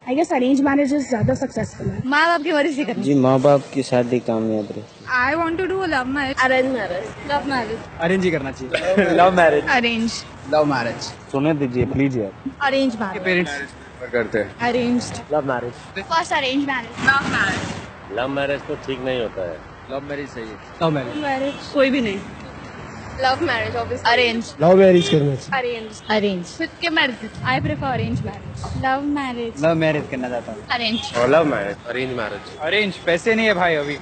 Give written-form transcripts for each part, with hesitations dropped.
I guess arrange marriage is ज्यादा successful है। माँ बाप की मर्जी से करनी। जी माँ बाप की शादी कामयाब रही। I want to do love marriage. Arrange marriage. Love marriage. Arrange ही करना चाहिए। Love marriage. Arrange. Love marriage. सुने दीजिए प्लीज यार। Arrange marriage. पेरेंट्स करते हैं। Arranged. Love marriage. First arrange marriage. Love marriage. Love marriage तो ठीक नहीं होता है। लव मैरिज सही है। Love marriage. मैरिज कोई भी नहीं। Love marriage obviously. Arrange. Love marriage करना चाहिए। अरेंज। अरेंज। खुद के मर्जी। I prefer arrange marriage. Love marriage. Love marriage करना चाहता हूँ। अरेंज। और love marriage. Arrange marriage. Arrange पैसे नहीं है भाई अभी।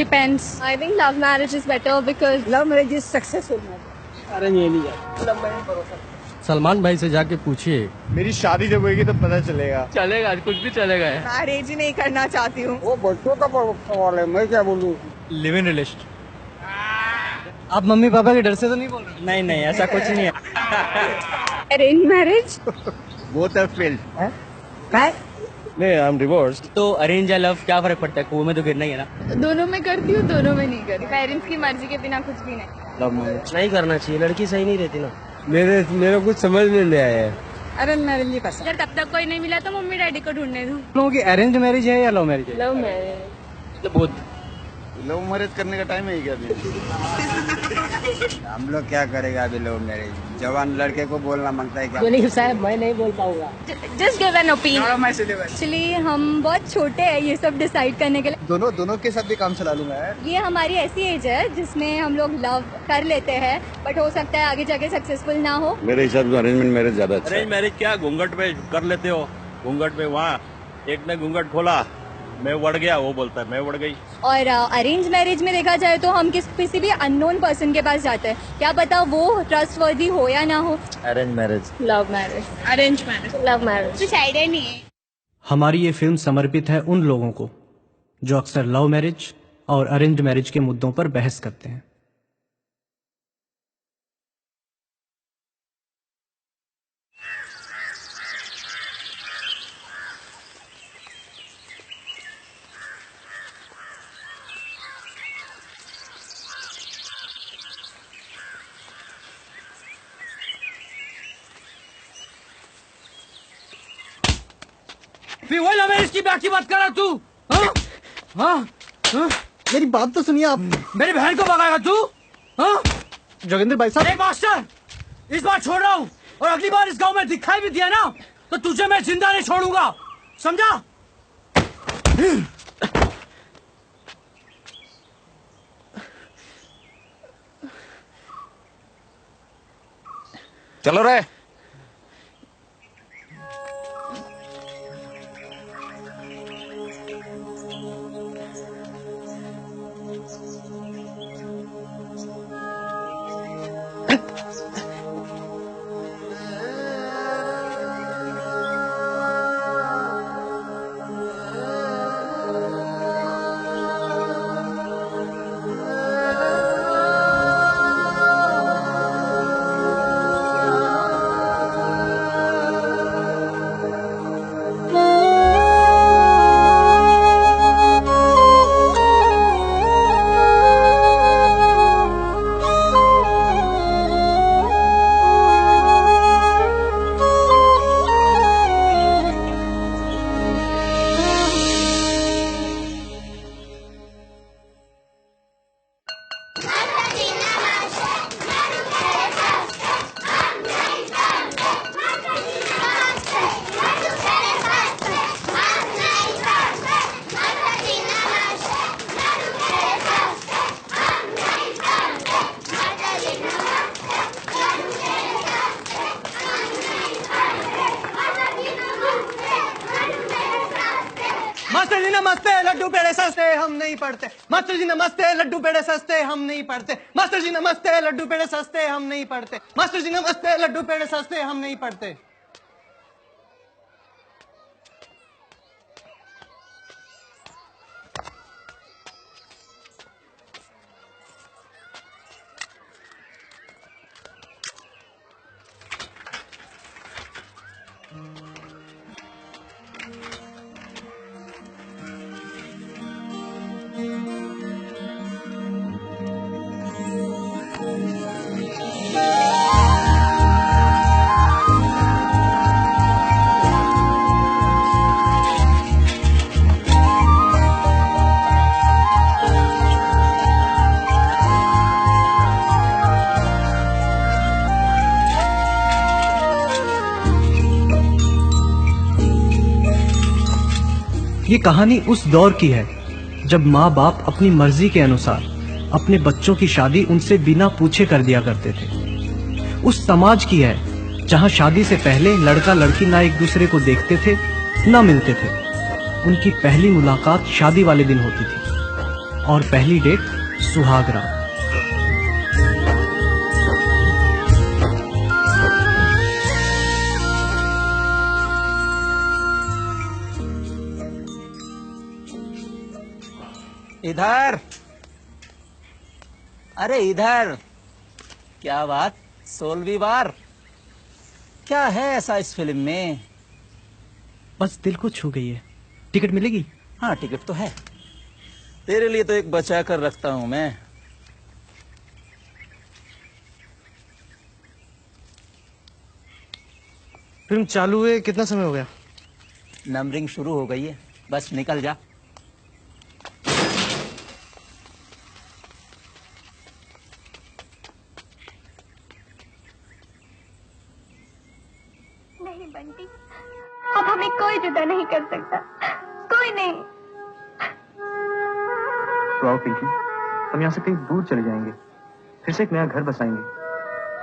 Depends. I think love marriage is better because love marriage is successful. Arrange ये नहीं जाता। सलमान भाई से जाके पूछिए। मेरी शादी जब होगी तो पता चलेगा। चलेगा, कुछ भी चलेगा। मैरिज ही नहीं करना चाहती हूँ। वो बच्चों का सवाल है, मैं क्या बोलूँ। Live in relation. आप मम्मी पापा के डर से तो नहीं बोल रहे? नहीं नहीं ऐसा कुछ नहीं है। Arrange marriage. Both are failed. नहीं आई एम डिवोर्स्ड। तो अरेंज या लव क्या फर्क पड़ता है? कुएं में तो गिरना ही है ना। दोनों में करती हूँ, दोनों में नहीं करती। पेरेंट्स की मर्जी के बिना कुछ भी नहीं। लव मैरिज नहीं करना चाहिए, लड़की सही नहीं रहती ना। मेरे कुछ समझ में नहीं आया है। अरेंज मैरिज नहीं पसंद। अगर तब तक कोई नहीं मिला तो मम्मी डैडी को ढूंढने दो। लोगों की अरेंज मैरिज है या लव मैरिज है? Love marriage. तो बहुत लव मैरिज करने का टाइम है क्या अभी? हम लोग क्या करेगा अभी लव मैरिज? जवान लड़के को बोलना मांगता है क्या? नहीं साहब मैं नहीं बोल पाऊंगा। Just give an opinion. Actually हम बहुत छोटे हैं ये सब डिसाइड करने के लिए। दोनों के साथ भी काम चला लूंगा यार। ये हमारी ऐसी एज है जिसमें हम लोग लव कर लेते हैं, बट हो सकता है आगे जाके सक्सेसफुल ना हो। मेरे हिसाब से अरेंजमेंट मैरिज ज्यादा अच्छा है। अरेंज मैरिज क्या घूंघट पे कर लेते हो? घूंघट पे वहाँ एक ने घूंघट खोला, मैं बढ़ गया, वो बोलता है मैं बढ़ गई। और अरेंज मैरिज में देखा जाए तो हम किसी भी अननोन पर्सन के पास जाते हैं, क्या पता वो ट्रस्टवर्दी हो या ना हो। Arrange marriage. Love marriage. Arrange marriage. Love marriage. कुछ आइडिया नहीं है। हमारी ये फिल्म समर्पित है उन लोगों को जो अक्सर लव मैरिज और अरेंज मैरिज के मुद्दों पर बहस करते हैं। फिर वही लव मैरिज की बात कर रहा तू? हाँ? हाँ? हाँ? मेरी बात तो सुनिए आप। मेरी बहन को भगाएगा तू? हाँ? जोगिंदर भाई साहब। मास्टर, इस बार छोड़ रहा हूँ, और अगली बार इस गांव में दिखाई भी दिया ना तो तुझे मैं जिंदा नहीं छोड़ूंगा, समझा? चलो रे। मास्टर जी नमस्ते, लड्डू पेड़े सस्ते हम नहीं पढ़ते। मास्टर जी नमस्ते, लड्डू पेड़े सस्ते हम नहीं पढ़ते। मास्टर जी नमस्ते, लड्डू पेड़े सस्ते हम नहीं पढ़ते। मास्टर जी नमस्ते, लड्डू पेड़े सस्ते हम नहीं पढ़ते। ये कहानी उस दौर की है जब माँ बाप अपनी मर्जी के अनुसार अपने बच्चों की शादी उनसे बिना पूछे कर दिया करते थे। उस समाज की है जहाँ शादी से पहले लड़का लड़की ना एक दूसरे को देखते थे ना मिलते थे। उनकी पहली मुलाकात शादी वाले दिन होती थी और पहली डेट सुहाग रात। इधर, अरे इधर। क्या बात, 16वीं बार? क्या है ऐसा इस फिल्म में? बस दिल को छू गई है। टिकट मिलेगी? हाँ टिकट तो है, तेरे लिए तो एक बचा कर रखता हूं मैं। फिल्म चालू हुए कितना समय हो गया? नंबरिंग शुरू हो गई है, बस निकल जा। नहीं बंटी, अब हमें कोई जुदा नहीं कर सकता, कोई नहीं। तो आओ पिंकी, हम यहाँ से कहीं दूर चले जाएंगे, फिर से एक नया घर बसाएंगे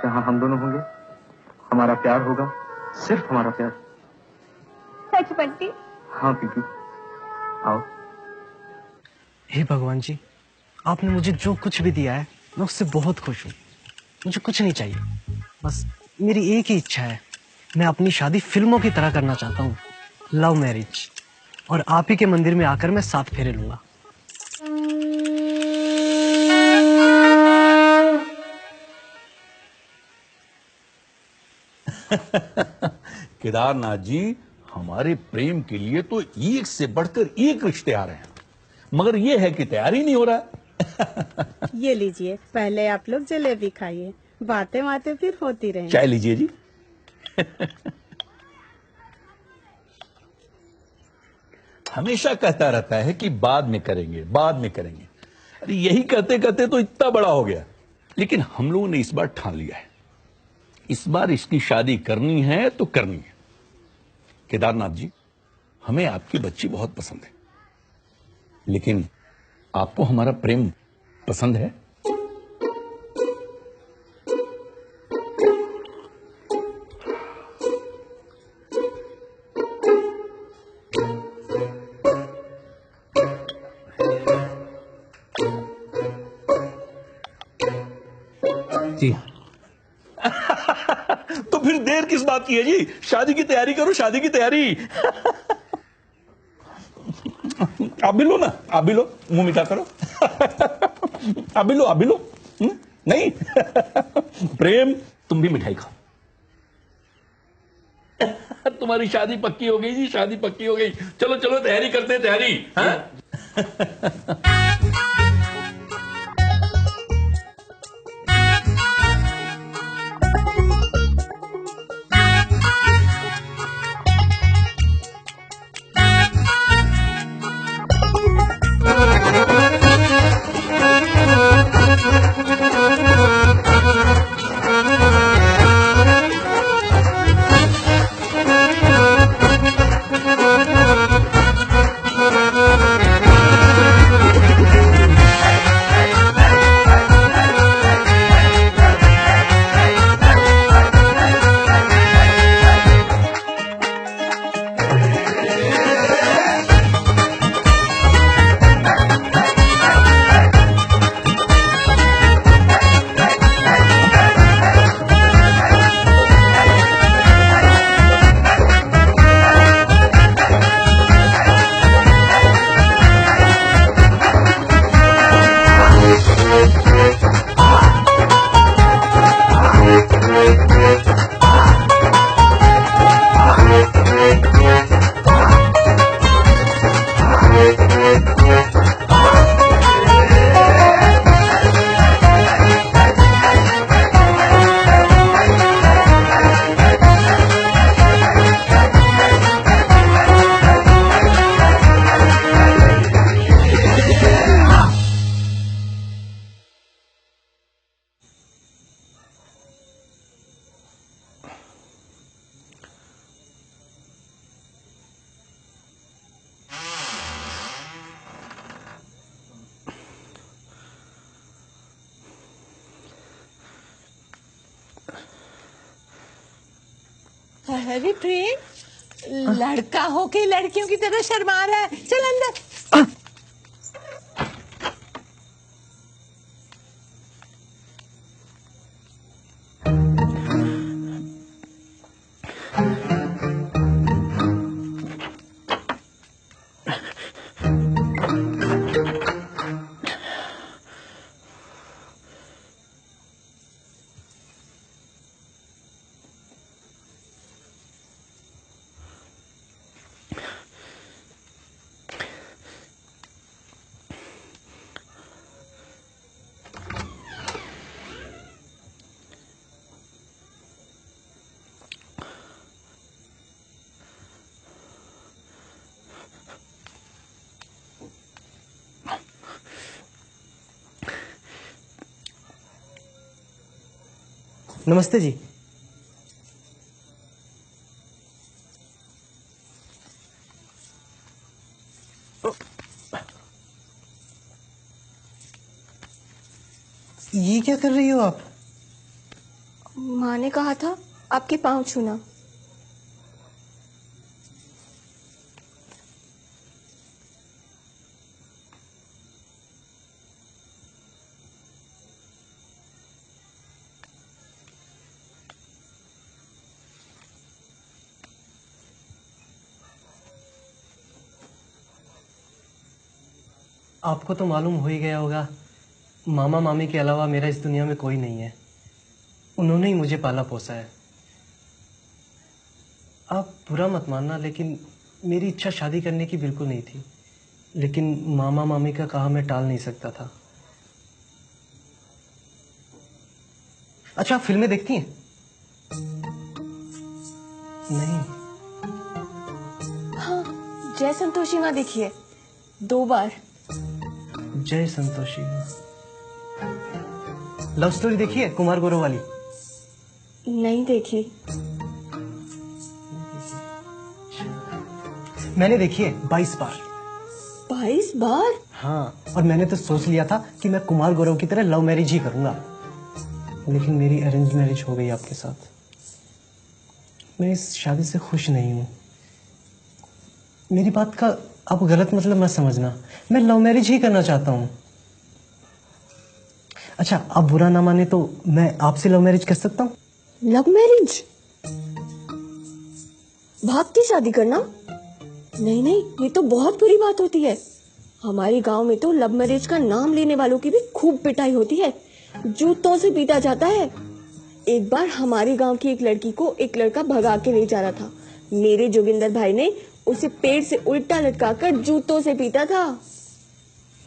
जहाँ हम दोनों होंगे, हमारा प्यार होगा, सिर्फ हमारा प्यार। सच बंटी? हाँ पिंकी, आओ। हे भगवान जी, आपने मुझे जो कुछ भी दिया है मैं उससे बहुत खुश हूँ। मुझे कुछ नहीं चाहिए, बस मेरी एक ही इच्छा है, मैं अपनी शादी फिल्मों की तरह करना चाहता हूँ, लव मैरिज। और आप ही के मंदिर में आकर मैं 7 फेरे लूंगा। केदारनाथ जी, हमारे प्रेम के लिए तो एक से बढ़कर एक रिश्ते आ रहे हैं, मगर ये है कि तैयारी नहीं हो रहा है। ये लीजिए, पहले आप लोग जलेबी खाइए, बातें बातें फिर होती रहेंगी। चाय लीजिए जी। हमेशा कहता रहता है कि बाद में करेंगे, बाद में करेंगे। अरे यही कहते कहते तो इतना बड़ा हो गया, लेकिन हम लोगों ने इस बार ठान लिया है, इस बार इसकी शादी करनी है तो करनी है। केदारनाथ जी, हमें आपकी बच्ची बहुत पसंद है, लेकिन आपको हमारा प्रेम पसंद है? जी। तो फिर देर किस बात की है जी? शादी की तैयारी करो, शादी की तैयारी। आप भी लो ना, आप भी लो, मुंह मीठा करो। आप भी लो, आप भी लो। नहीं प्रेम, तुम भी मिठाई खाओ। तुम्हारी शादी पक्की हो गई जी, शादी पक्की हो गई। चलो चलो तैयारी करते हैं, तैयारी। हाँ? अरे प्रेम, लड़का होके लड़कियों की तरह शर्मा रहा है, चल अंदर। नमस्ते जी। ये क्या कर रही हो आप? माँ ने कहा था आपके पाँव छूना। आपको तो मालूम हो ही गया होगा, मामा मामी के अलावा मेरा इस दुनिया में कोई नहीं है। उन्होंने ही मुझे पाला पोसा है। आप बुरा मत मानना, लेकिन मेरी इच्छा शादी करने की बिल्कुल नहीं थी, लेकिन मामा मामी का कहा मैं टाल नहीं सकता था। अच्छा, आप फिल्में देखती हैं? नहीं। हाँ, जय संतोषी माँ देखी है 2 बार। जय संतोषी। लव स्टोरी देखी है कुमार गौरव वाली? नहीं देखी। मैंने देखी है 22 बार। 22 बार? हाँ, और मैंने तो सोच लिया था कि मैं कुमार गौरव की तरह लव मैरिज ही करूंगा, लेकिन मेरी अरेंज मैरिज हो गई आपके साथ। मैं इस शादी से खुश नहीं हूँ। मेरी बात का आप गलत मतलब मत समझना, मैं लव मैरिज ही करना चाहता हूँ। अच्छा, आप बुरा ना माने तो मैं आपसे लव मैरिज कर सकता हूँ? Love marriage? भाग की शादी करना? नहीं नहीं, ये तो बहुत बुरी बात होती है। हमारे गांव में तो लव मैरिज का नाम लेने वालों की भी खूब पिटाई होती है, जूतों से पीटा जाता है। एक बार हमारे गांव की एक लड़की को एक लड़का भगा के ले जा रहा था। मेरे जोगिंदर भाई ने उसे पेड़ से उल्टा लटकाकर जूतों से पीटा था।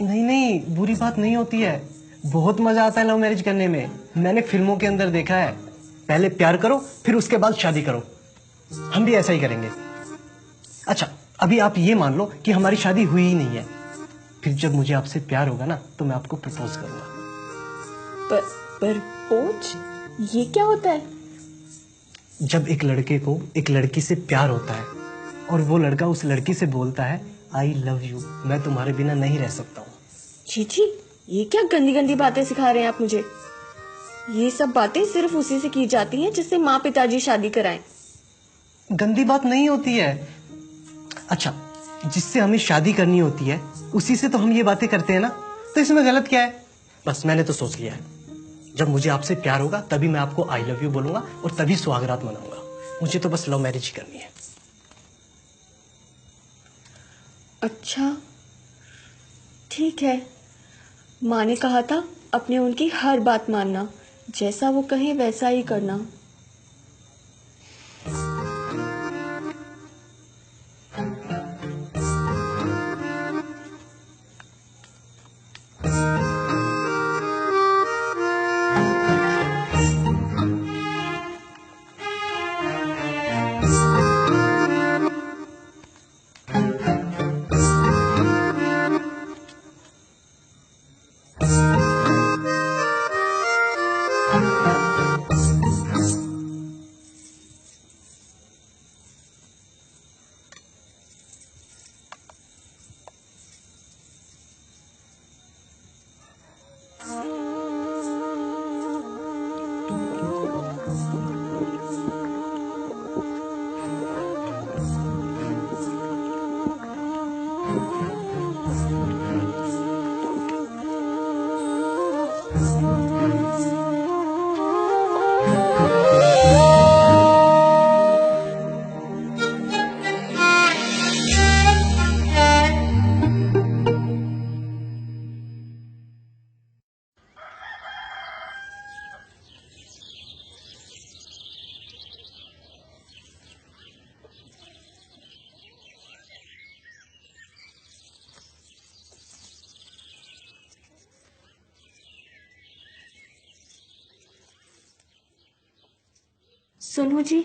नहीं नहीं, बुरी बात नहीं होती है, बहुत मजा आता है लव मैरिज करने में। मैंने फिल्मों के अंदर देखा है, पहले प्यार करो फिर उसके बाद शादी करो। हम भी ऐसा ही करेंगे। अच्छा, अभी आप ये मान लो कि हमारी शादी हुई ही नहीं है, फिर जब मुझे आपसे प्यार होगा ना तो मैं आपको प्रपोज करूंगा। प्रपोज? ये क्या होता है? जब एक लड़के को एक लड़की से प्यार होता है और वो लड़का उस लड़की से बोलता है आई लव यू, मैं तुम्हारे बिना नहीं रह सकता हूँ। चीची, ये क्या गंदी गंदी बातें सिखा रहे हैं आप मुझे। ये सब बातें सिर्फ उसी से की जाती हैं जिससे माँ पिताजी शादी कराएं। गंदी बात नहीं होती है। अच्छा, जिससे हमें शादी करनी होती है उसी से तो हम ये बातें करते हैं ना, तो इसमें गलत क्या है? बस मैंने तो सोच लिया है, जब मुझे आपसे प्यार होगा तभी मैं आपको आई लव यू बोलूंगा और तभी सुहागरात मनाऊंगा। मुझे तो बस लव मैरिज ही करनी है। अच्छा ठीक है, माँ ने कहा था अपने उनकी हर बात मानना, जैसा वो कहे वैसा ही करना। सुनो जी,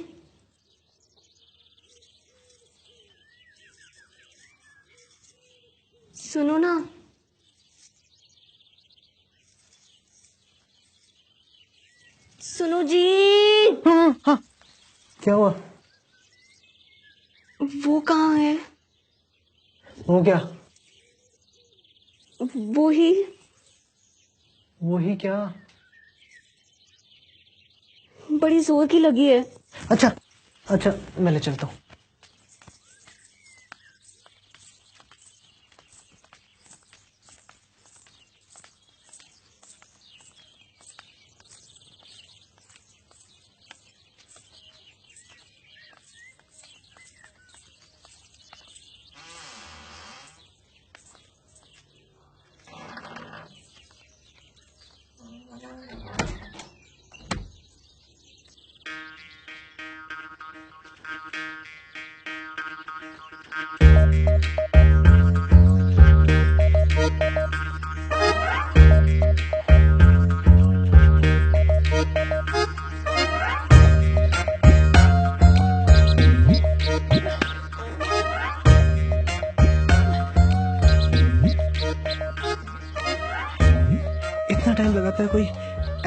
सुनो ना। सुनो जी। हाँ, क्या हुआ? वो कहाँ है? वो क्या? वो ही क्या? बड़ी जोर की लगी है। अच्छा अच्छा, मैं ले चलता हूँ। इतना टाइम लगाता है कोई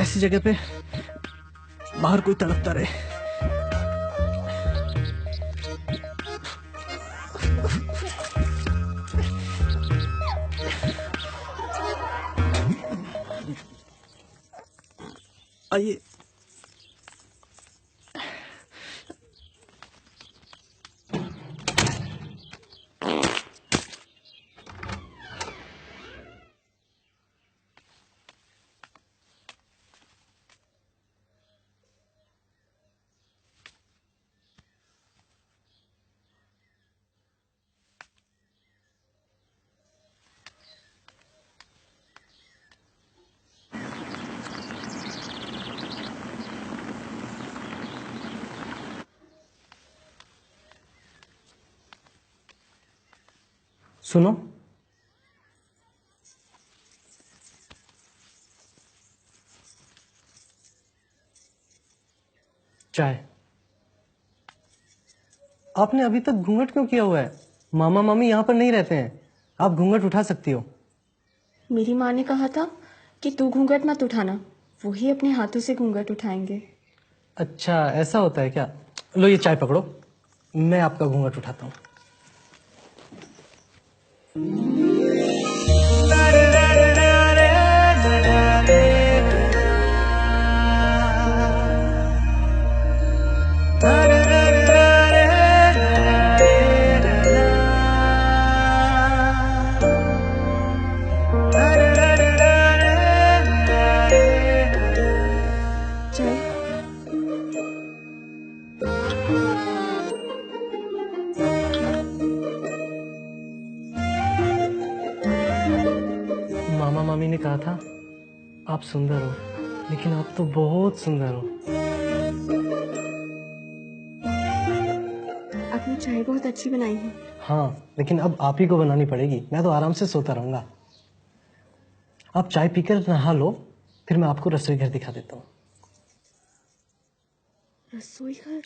ऐसी जगह पे, बाहर कोई तड़पता रहे। आइए। सुनो, चाय। आपने अभी तक घूंघट क्यों किया हुआ है? मामा मामी यहाँ पर नहीं रहते हैं, आप घूंघट उठा सकती हो। मेरी माँ ने कहा था कि तू घूंघट मत उठाना, वो ही अपने हाथों से घूंघट उठाएंगे। अच्छा, ऐसा होता है क्या? लो ये चाय पकड़ो, मैं आपका घूंघट उठाता हूँ। मामा मामी ने कहा था आप सुंदर हो, लेकिन आप तो बहुत सुंदर हो। आपने चाय बहुत अच्छी बनाई है। हाँ, लेकिन अब आप ही को बनानी पड़ेगी, मैं तो आराम से सोता रहूंगा। आप चाय पीकर नहा लो, फिर मैं आपको रसोई घर दिखा देता हूँ। रसोई घर?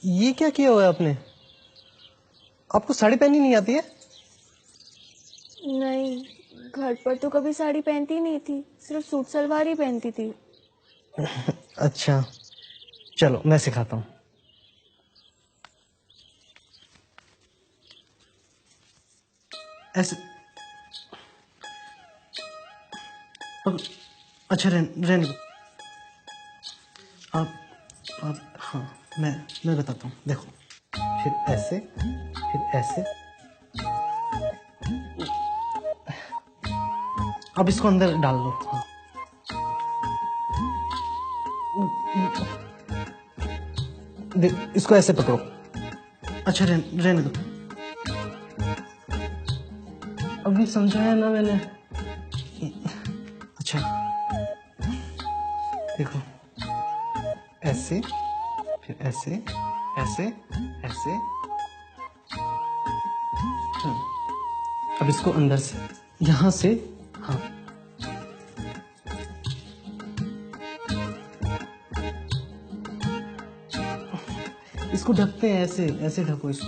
ये क्या किया हुआ है आपने? आपको साड़ी पहननी नहीं आती है? नहीं, घर पर तो कभी साड़ी पहनती नहीं थी, सिर्फ सूट सलवार ही पहनती थी। अच्छा, चलो मैं सिखाता हूँ। ऐसे। अच्छा, रहने दो। आप हाँ, मैं बताता हूँ, देखो। फिर ऐसे, फिर ऐसे। अब इसको अंदर डाल दो। हाँ। इसको ऐसे पकड़ो। अच्छा रहने दो। अभी समझाया ना मैंने। अच्छा देखो, ऐसे फिर ऐसे ऐसे ऐसे। अब इसको अंदर से, यहां से। हाँ इसको ढकते हैं, ऐसे ऐसे ढको इसको।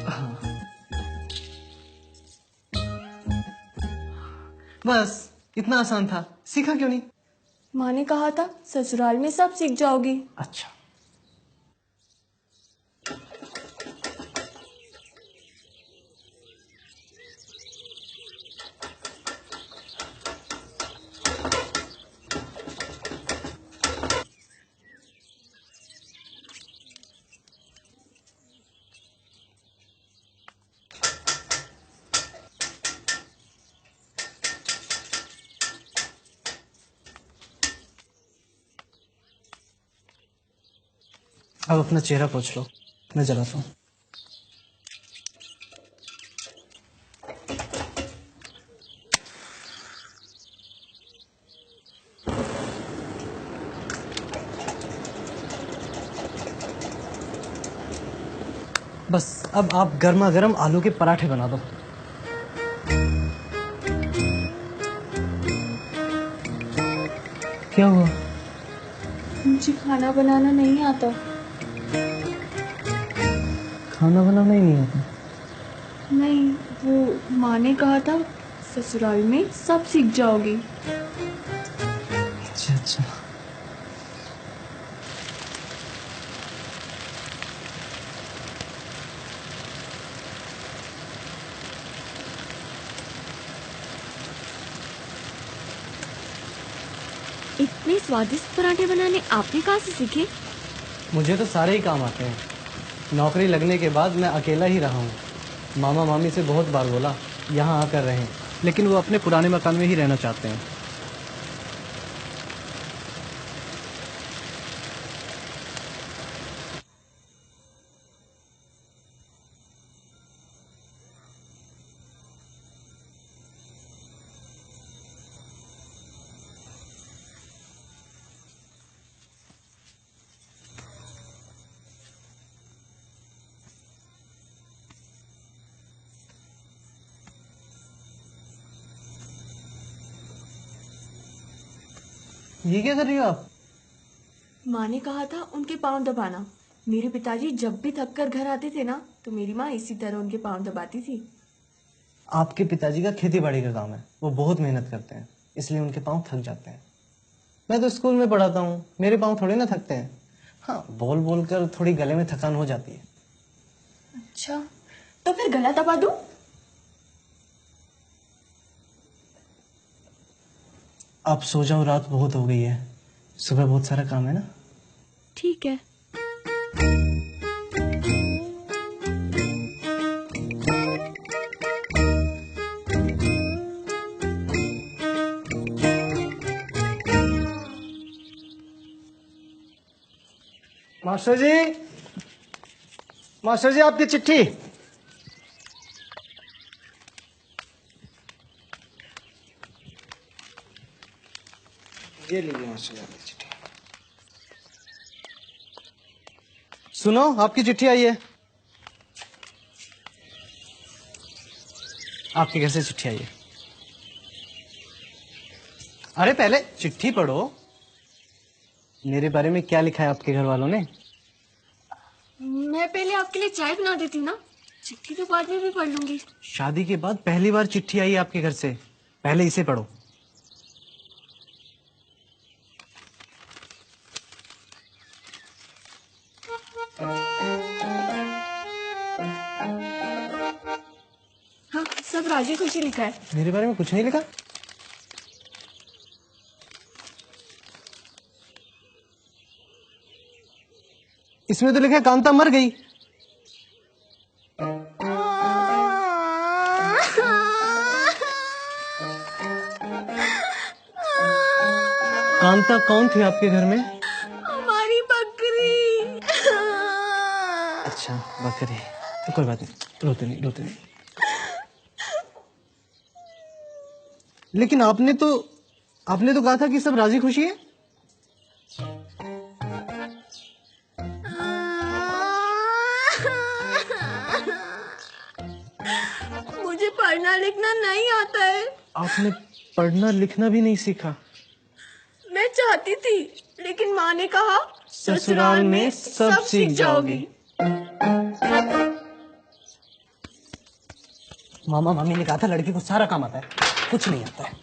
हाँ बस इतना आसान था, सीखा क्यों नहीं? माँ ने कहा था ससुराल में सब सीख जाओगी। अच्छा अब अपना चेहरा पोंछ लो, मैं जलाता हूँ। बस अब आप गर्मा गर्म आलू के पराठे बना दो। क्या हुआ? मुझे खाना बनाना नहीं आता। खाना बनाना ही नहीं आता? नहीं, वो माँ ने कहा था ससुराल में सब सीख जाओगी। अच्छा अच्छा। इतने स्वादिष्ट पराठे बनाने आपने कहाँ से सीखे? मुझे तो सारे ही काम आते हैं। नौकरी लगने के बाद मैं अकेला ही रहा हूँ। मामा मामी से बहुत बार बोला यहाँ आकर रहें, लेकिन वो अपने पुराने मकान में ही रहना चाहते हैं। ये क्या कर रही हो आप? माँ ने कहा था उनके पाँव दबाना। मेरे पिताजी जब भी थक कर घर आते थे ना, तो मेरी माँ इसी तरह उनके पाँव दबाती थी। आपके पिताजी का खेती बाड़ी का काम है, वो बहुत मेहनत करते हैं, इसलिए उनके पाँव थक जाते हैं। मैं तो स्कूल में पढ़ाता हूँ, मेरे पाँव थोड़ी ना थकते हैं। हाँ, बोल बोल कर थोड़ी गले में थकान हो जाती है। अच्छा, तो फिर गला दबा दूं? आप सो जाओ, रात बहुत हो गई है, सुबह बहुत सारा काम है ना। ठीक है। मास्टर जी, मास्टर जी आपकी चिट्ठी। ये लीजिए मास्टर जी आपकी चिट्ठी। सुनो, आपकी चिट्ठी आई है। आपके घर से चिट्ठी आई है। अरे पहले चिट्ठी पढ़ो, मेरे बारे में क्या लिखा है आपके घर वालों ने। मैं पहले आपके लिए चाय बना देती हूँ ना, चिट्ठी तो बाद में भी पढ़ लूंगी। शादी के बाद पहली बार चिट्ठी आई है आपके घर से, पहले इसे पढ़ो। हाँ, सब राजी खुशी लिखा है। मेरे बारे में कुछ नहीं लिखा। इसमें तो लिखा है कांता मर गई। ललिता कौन थी आपके घर में? हमारी बकरी। अच्छा बकरी, तो कोई बात नहीं, रोते नहीं रोते नहीं। लेकिन आपने तो कहा था कि सब राजी खुशी है। मुझे पढ़ना लिखना नहीं आता है। आपने पढ़ना लिखना भी नहीं सीखा? मैं चाहती थी, लेकिन माँ ने कहा ससुराल में सब सीख जाओगी। मामा मामी ने कहा था लड़की को सारा काम आता है, कुछ नहीं आता है।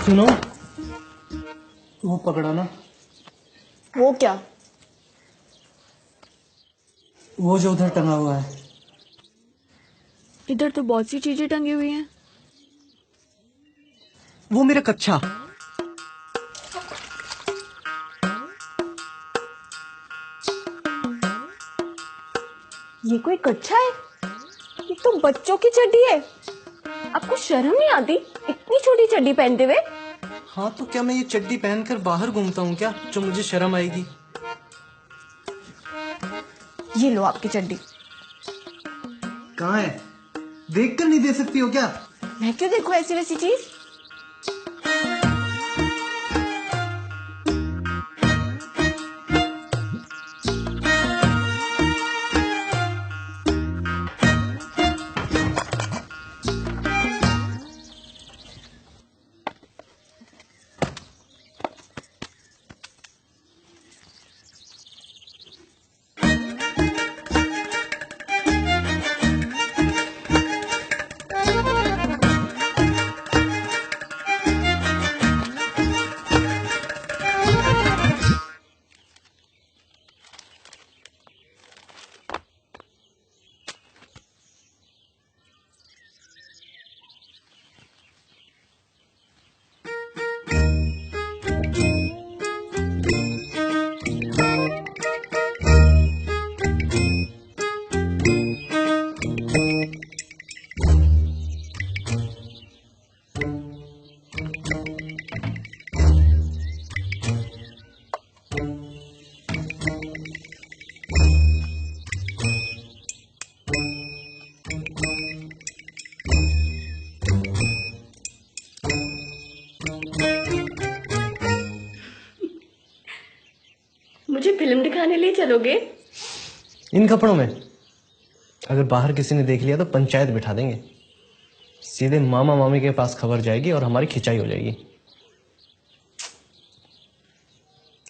सुनो, वो पकड़ा ना। वो क्या? वो जो उधर टंगा हुआ है। इधर तो बहुत सी चीजें टंगी हुई हैं। वो मेरा कच्छा। ये कोई कच्छा है? ये तो बच्चों की चड्डी है। आपको शर्म नहीं आती इतनी छोटी चड्डी पहनते हुए? हाँ तो क्या मैं ये चड्डी पहनकर बाहर घूमता हूँ क्या, जो मुझे शर्म आएगी? ये लो आपकी चड्डी। कहाँ है? देख कर नहीं दे सकती हो क्या? मैं क्यों देखूं ऐसी वैसी चीज? मुझे फिल्म दिखाने ले चलोगे? इन कपड़ों में? अगर बाहर किसी ने देख लिया तो पंचायत बिठा देंगे। सीधे मामा मामी के पास खबर जाएगी और हमारी खिंचाई हो जाएगी।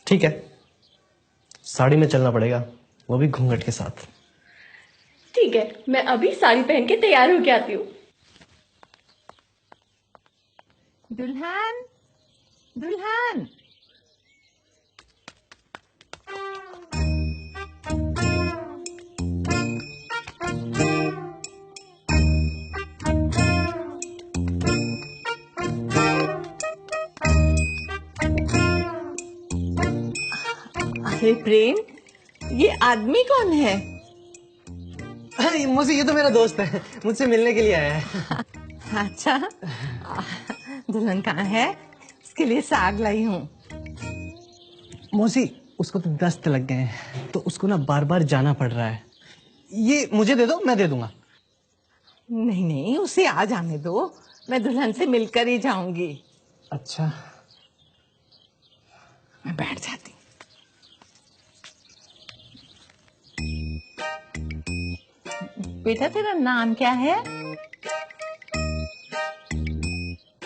ठीक है, साड़ी में चलना पड़ेगा, वो भी घूंघट के साथ। ठीक है, मैं अभी साड़ी पहन के तैयार होके आती हूँ। दुल्हन, दुल्हन। अरे प्रेम, ये आदमी कौन है? अरे मुझे, ये तो मेरा दोस्त है, मुझसे मिलने के लिए आया है। अच्छा, दुल्हन कहाँ है? इसके लिए साग लाई हूँ। मौसी, उसको तो दस्त लग गए हैं, तो उसको ना बार बार जाना पड़ रहा है। ये मुझे दे दो, मैं दे दूंगा। नहीं नहीं, उसे आ जाने दो, मैं दुल्हन से मिलकर ही जाऊंगी। अच्छा, मैं बैठ जाती। बेटा तेरा नाम क्या है?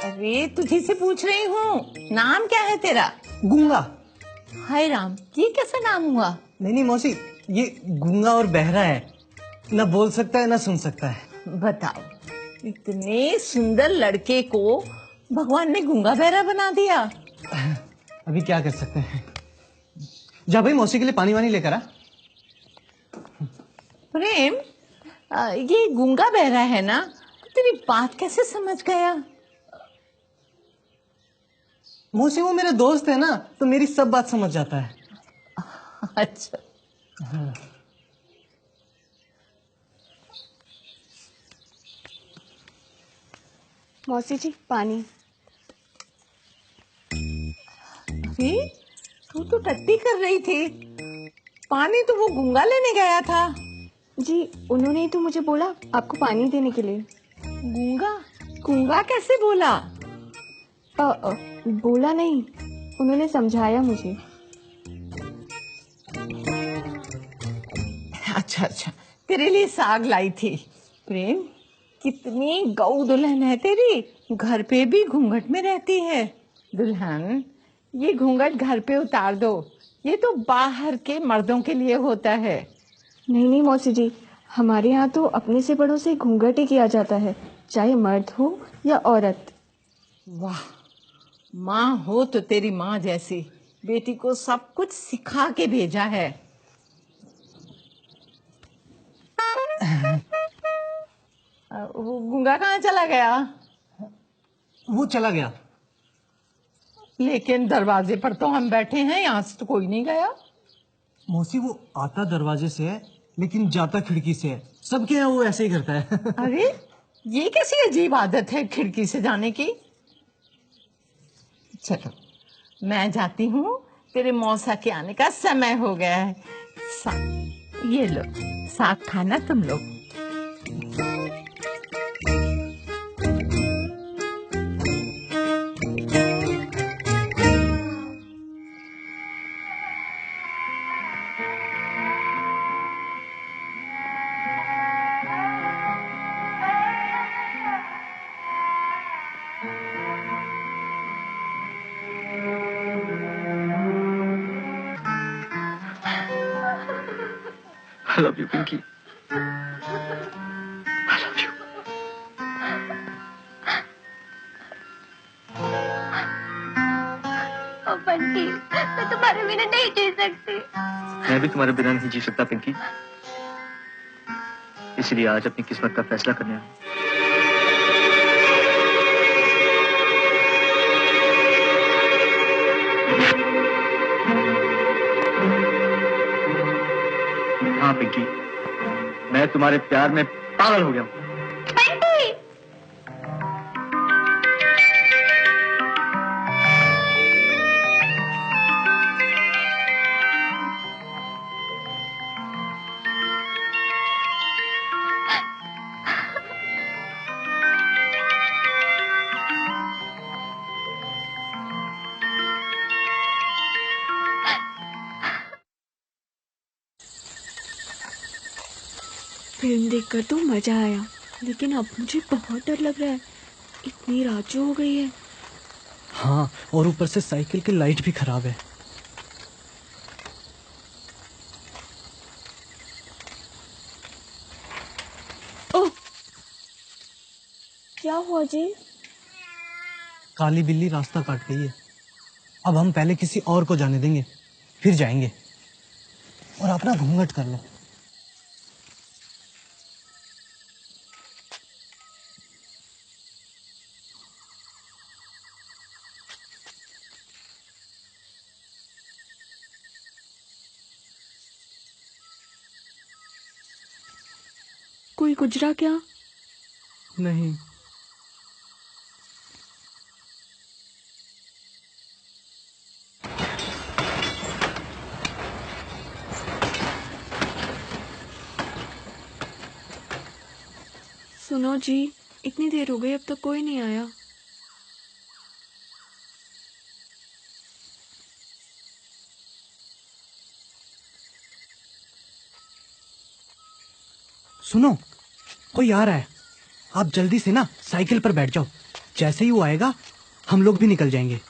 अरे तुझे से पूछ रही हूँ, नाम क्या है तेरा? गूंगा। हाय राम, ये कैसा नाम हुआ? नहीं नहीं मौसी, ये गूंगा और बहरा है, ना बोल सकता है ना सुन सकता है। बताओ, इतने सुंदर लड़के को भगवान ने गूंगा बहरा बना दिया। अभी क्या कर सकते हैं। जा भाई, मौसी के लिए पानी वानी लेकर आ। प्रेम, ये गूंगा बहरा है ना, तो तेरी बात कैसे समझ गया? मौसी वो मेरा दोस्त है ना, तो मेरी सब बात समझ जाता है। अच्छा। हाँ। मौसी जी पानी। अरे तू तो टट्टी कर रही थी, पानी तो वो गूंगा लेने गया था। जी उन्होंने ही तो मुझे बोला आपको पानी देने के लिए। गूंगा? गूंगा कैसे बोला? बोला नहीं, उन्होंने समझाया मुझे। अच्छा अच्छा, तेरे लिए साग लाई थी। प्रेम, कितनी गौ दुल्हन है तेरी, घर पे भी घूंघट में रहती है। दुल्हन, ये घूंघट घर पे उतार दो, ये तो बाहर के मर्दों के लिए होता है। नहीं नहीं मौसी जी, हमारे यहाँ तो अपने से बड़ों से घूंघट ही किया जाता है, चाहे मर्द हो या औरत। वाह, माँ हो तो तेरी माँ जैसी, बेटी को सब कुछ सिखा के भेजा है। वो गूंगा कहाँ चला गया? वो चला गया। लेकिन दरवाजे पर तो हम बैठे हैं, यहाँ से तो कोई नहीं गया। मौसी वो आता दरवाजे से है लेकिन जाता खिड़की से है। सबके यहाँ वो ऐसे ही करता है। अरे ये कैसी अजीब आदत है खिड़की से जाने की। चलो मैं जाती हूँ, तेरे मौसा के आने का समय हो गया है। ये लो साग खाना तुम लोग। I love you, Pinky. I love you. ओ बंटी, मैं तुम्हारे बिना नहीं जी सकती। मैं भी तुम्हारे बिना नहीं जी सकता पिंकी, इसलिए आज अपनी किस्मत का फैसला करने आया। हाँ पिंकी, मैं तुम्हारे प्यार में पागल हो गया हूँ। फिल्म देखकर तो मजा आया, लेकिन अब मुझे बहुत डर लग रहा है, इतनी रात जो हो गई है। हाँ, और ऊपर से साइकिल की लाइट भी खराब है। ओह, क्या हुआ जी? काली बिल्ली रास्ता काट गई है। अब हम पहले किसी और को जाने देंगे, फिर जाएंगे। और अपना घूंघट कर लो। कोई गुजरा क्या? नहीं। सुनो जी, इतनी देर हो गई, अब तक कोई नहीं आया। सुनो, कोई आ रहा है। आप जल्दी से ना साइकिल पर बैठ जाओ, जैसे ही वो आएगा हम लोग भी निकल जाएंगे।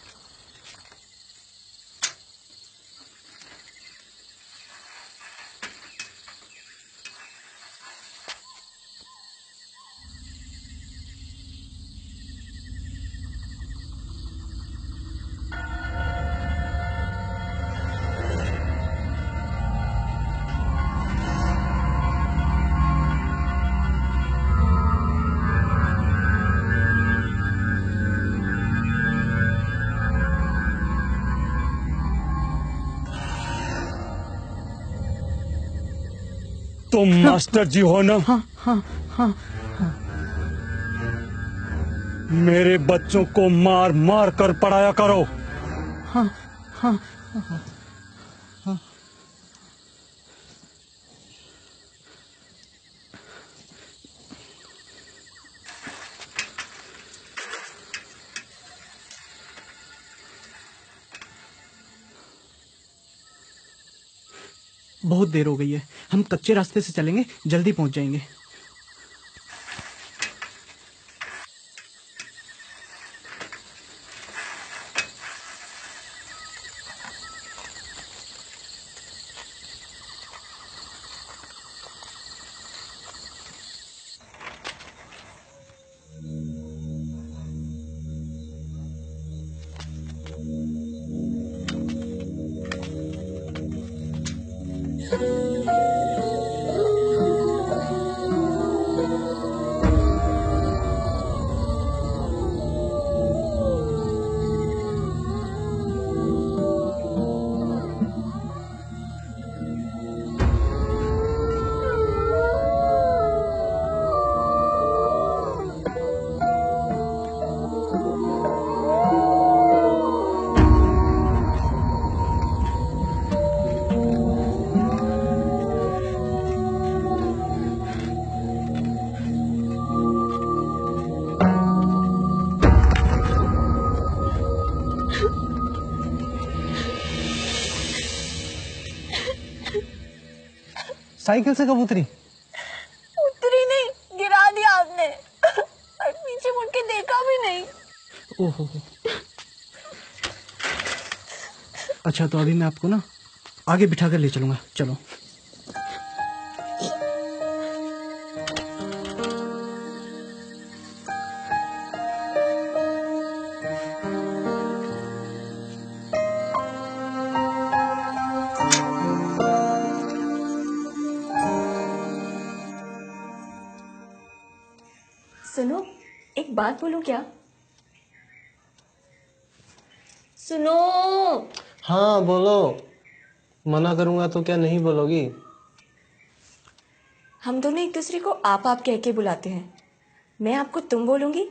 तुम मास्टर जी हो ना? हाँ हाँ हाँ। मेरे बच्चों को मार मार कर पढ़ाया करो। हाँ हाँ हाँ। बहुत देर हो गई है, हम कच्चे रास्ते से चलेंगे, जल्दी पहुंच जाएंगे। साइकिल से कब उतरी? उतरी नहीं, गिरा दिया आपने। और पीछे मुड़ के देखा भी नहीं। ओहो। अच्छा तो अभी मैं आपको ना आगे बिठा कर ले चलूंगा, चलो। सुनो, एक बात बोलूं क्या? सुनो। हाँ बोलो। मना करूंगा तो क्या नहीं बोलोगी? हम दोनों एक दूसरे को आप कह के बुलाते हैं। मैं आपको तुम बोलूंगी,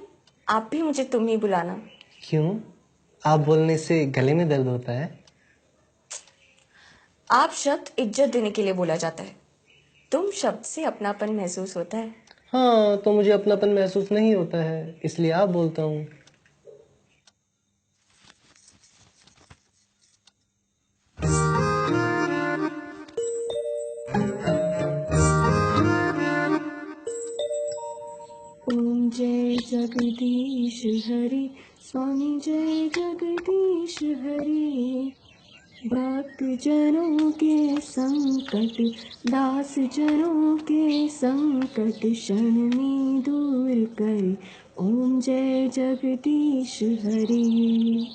आप भी मुझे तुम ही बुलाना। क्यों? आप बोलने से गले में दर्द होता है? आप शब्द इज्जत देने के लिए बोला जाता है, तुम शब्द से अपनापन महसूस होता है। हाँ तो मुझे अपनापन महसूस नहीं होता है, इसलिए आप बोलता हूँ। ओम जय जगदीश हरि, स्वामी जय जगदीश हरि। भक्त जनों के संकट, दास जनों के संकट क्षण में दूर करे। ओम जय जगदीश हरि।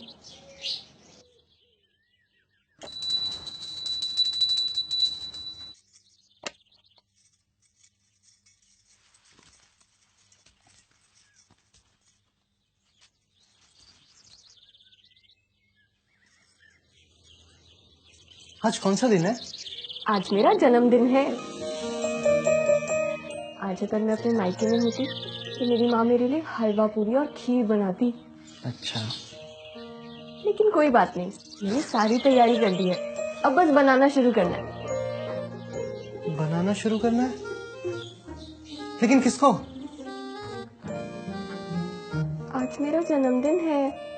आज कौन सा दिन है? आज मेरा जन्मदिन है। आज अगर मैं अपने मायके में होती तो मेरी माँ मेरे लिए हलवा पूरी और खीर बनाती। अच्छा। लेकिन कोई बात नहीं, मैंने सारी तैयारी कर दी है, अब बस बनाना शुरू करना है। बनाना शुरू करना है? लेकिन किसको? आज मेरा जन्मदिन है।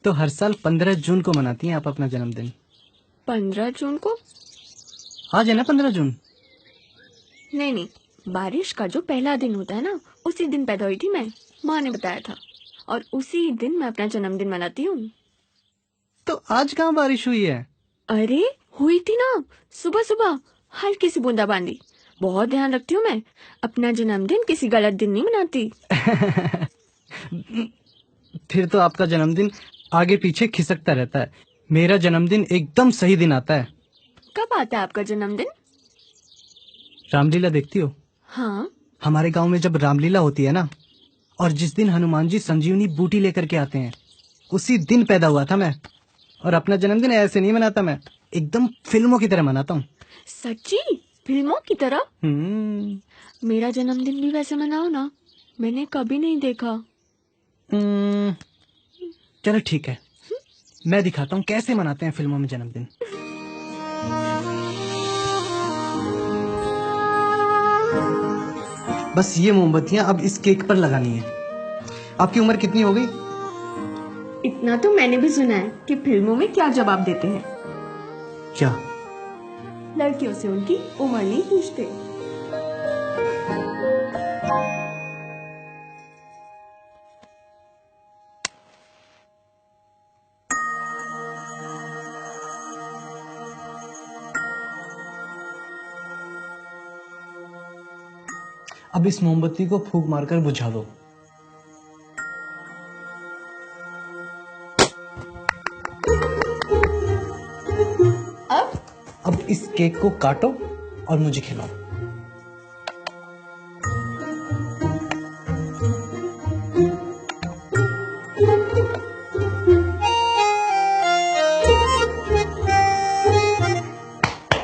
तो हर साल 15 जून को मनाती हैं आप अपना जन्मदिन? 15 जून को? आज है ना 15 जून? नहीं, बारिश का जो पहला दिन होता है ना, उसी दिन पैदा हुई थी मैं, माँ ने बताया था। और उसी दिन मैं अपना जन्मदिन मनाती हूँ। तो आज कहाँ बारिश हुई है? अरे हुई थी ना, सुबह सुबह हल्की सी बूंदाबांदी। बहुत ध्यान रखती हूँ मैं, अपना जन्मदिन किसी गलत दिन नहीं मनाती। फिर तो आपका जन्मदिन आगे पीछे खिसकता रहता है। मेरा जन्मदिन एकदम सही दिन आता है। कब आता है आपका जन्मदिन? रामलीला देखती हो? हाँ। हमारे गांव में जब रामलीला होती है ना, और जिस दिन हनुमान जी संजीवनी बूटी लेकर के आते हैं, उसी दिन पैदा हुआ था मैं। और अपना जन्मदिन ऐसे नहीं मनाता मैं, एकदम फिल्मों की तरह मनाता हूँ। सच्ची? फिल्मों की तरह? मेरा जन्मदिन भी वैसे मनाओ ना, मैंने कभी नहीं देखा। चलो ठीक है, मैं दिखाता हूँ कैसे मनाते हैं फिल्मों में जन्मदिन। बस ये मोमबत्तियां अब इस केक पर लगानी है। आपकी उम्र कितनी हो गई? इतना तो मैंने भी सुना है कि फिल्मों में क्या जवाब देते हैं। क्या? लड़कियों से उनकी उम्र नहीं पूछते। अब इस मोमबत्ती को फूंक मारकर बुझा दो। अब इस केक को काटो और मुझे खिलाओ।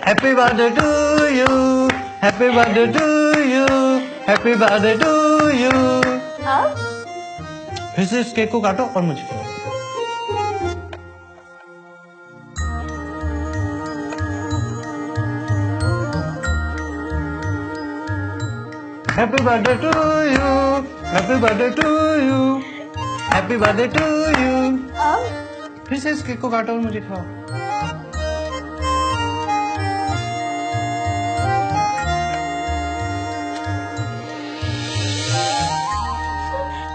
Happy birthday to you, happy birthday to you, happy birthday to you. फिर से इस केक को काटो और मुझे खिलाओ। Happy birthday to you, happy birthday to you, happy birthday to you. फिर से इस केक को काटो और मुझे खिलाओ।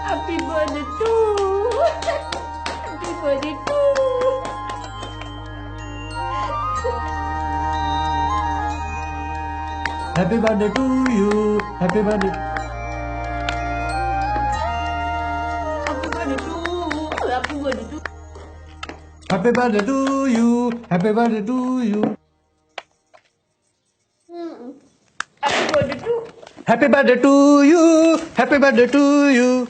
Happy birthday to, happy birthday to. Happy birthday to you, happy birthday, happy birthday to, happy birthday to, happy birthday to you, happy birthday to you, happy birthday to, happy birthday to you, happy birthday to you.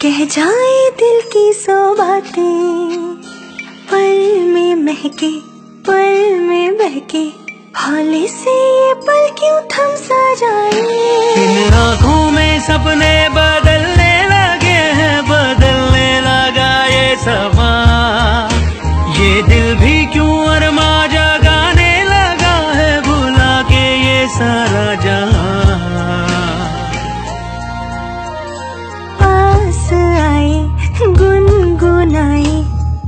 कह जाए दिल की सौ बातें, पल में महके पल में बहके, हौले से ये पल क्यों थम सा जाए। इन आँखों में सपने बदलने लगे हैं, बदलने लगा ये समा, ये दिल भी क्यों अरमा जगाने लगा है, भुला के ये सारा जहां। गुनगुनाए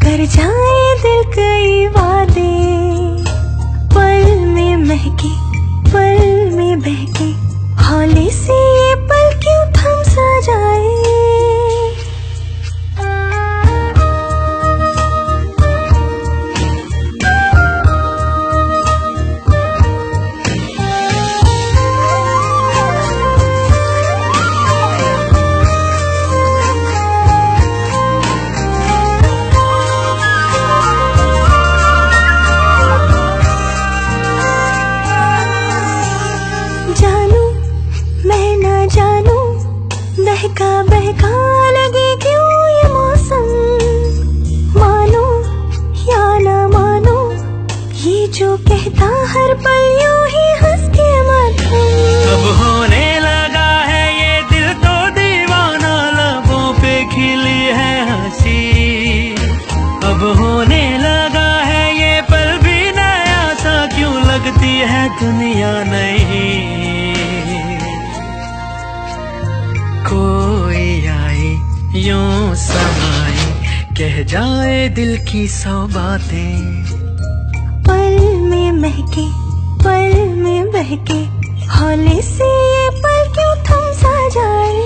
कर जाए दिल कई वादे, पल में महके पल में बहके, हौले से ये पल क्यों थम सा जाए। कहता हर पल यूं ही हंस के माथे। अब होने लगा है ये दिल तो दीवाना, लबों पे खिली है हंसी। अब होने लगा है ये पल भी नया सा, क्यों लगती है दुनिया नहीं। कोई आए यूं समाए, कह जाए दिल की 100 बातें। पल में महके पल में बहके, हौले से ये पल क्यों थम सा जाए।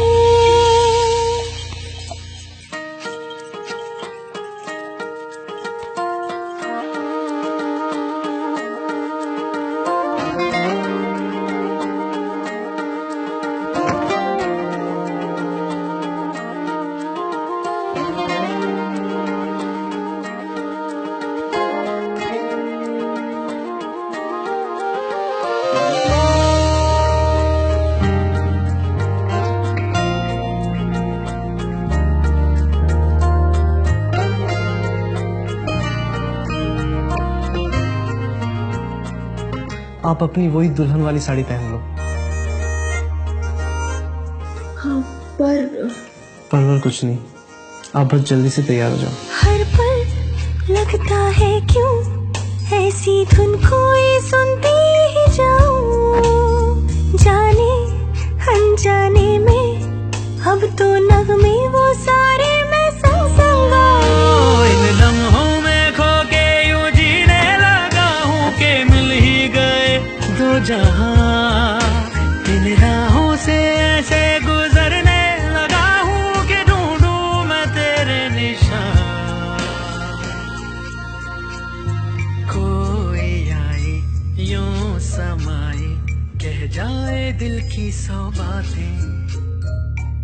आप अपनी वही दुल्हन वाली साड़ी पहन लो। हाँ पर कुछ नहीं, आप बस जल्दी से तैयार हो जाओ। हर पल लगता है क्यों ऐसी धुन कोई सुनती ही जाऊं। जाने अनजाने में अब तो नगमे वो सारे मैं संग संग गाऊं। इन लम्हों में खो के यूं जीने लगा हूँ कि मिल ही गए दो जहां। इन राहों से ऐसे गुजरने लगा हूँ कि ढूंढूं मैं तेरे निशान। कोई आए यूं समाए, कह जाए दिल की 100 बातें।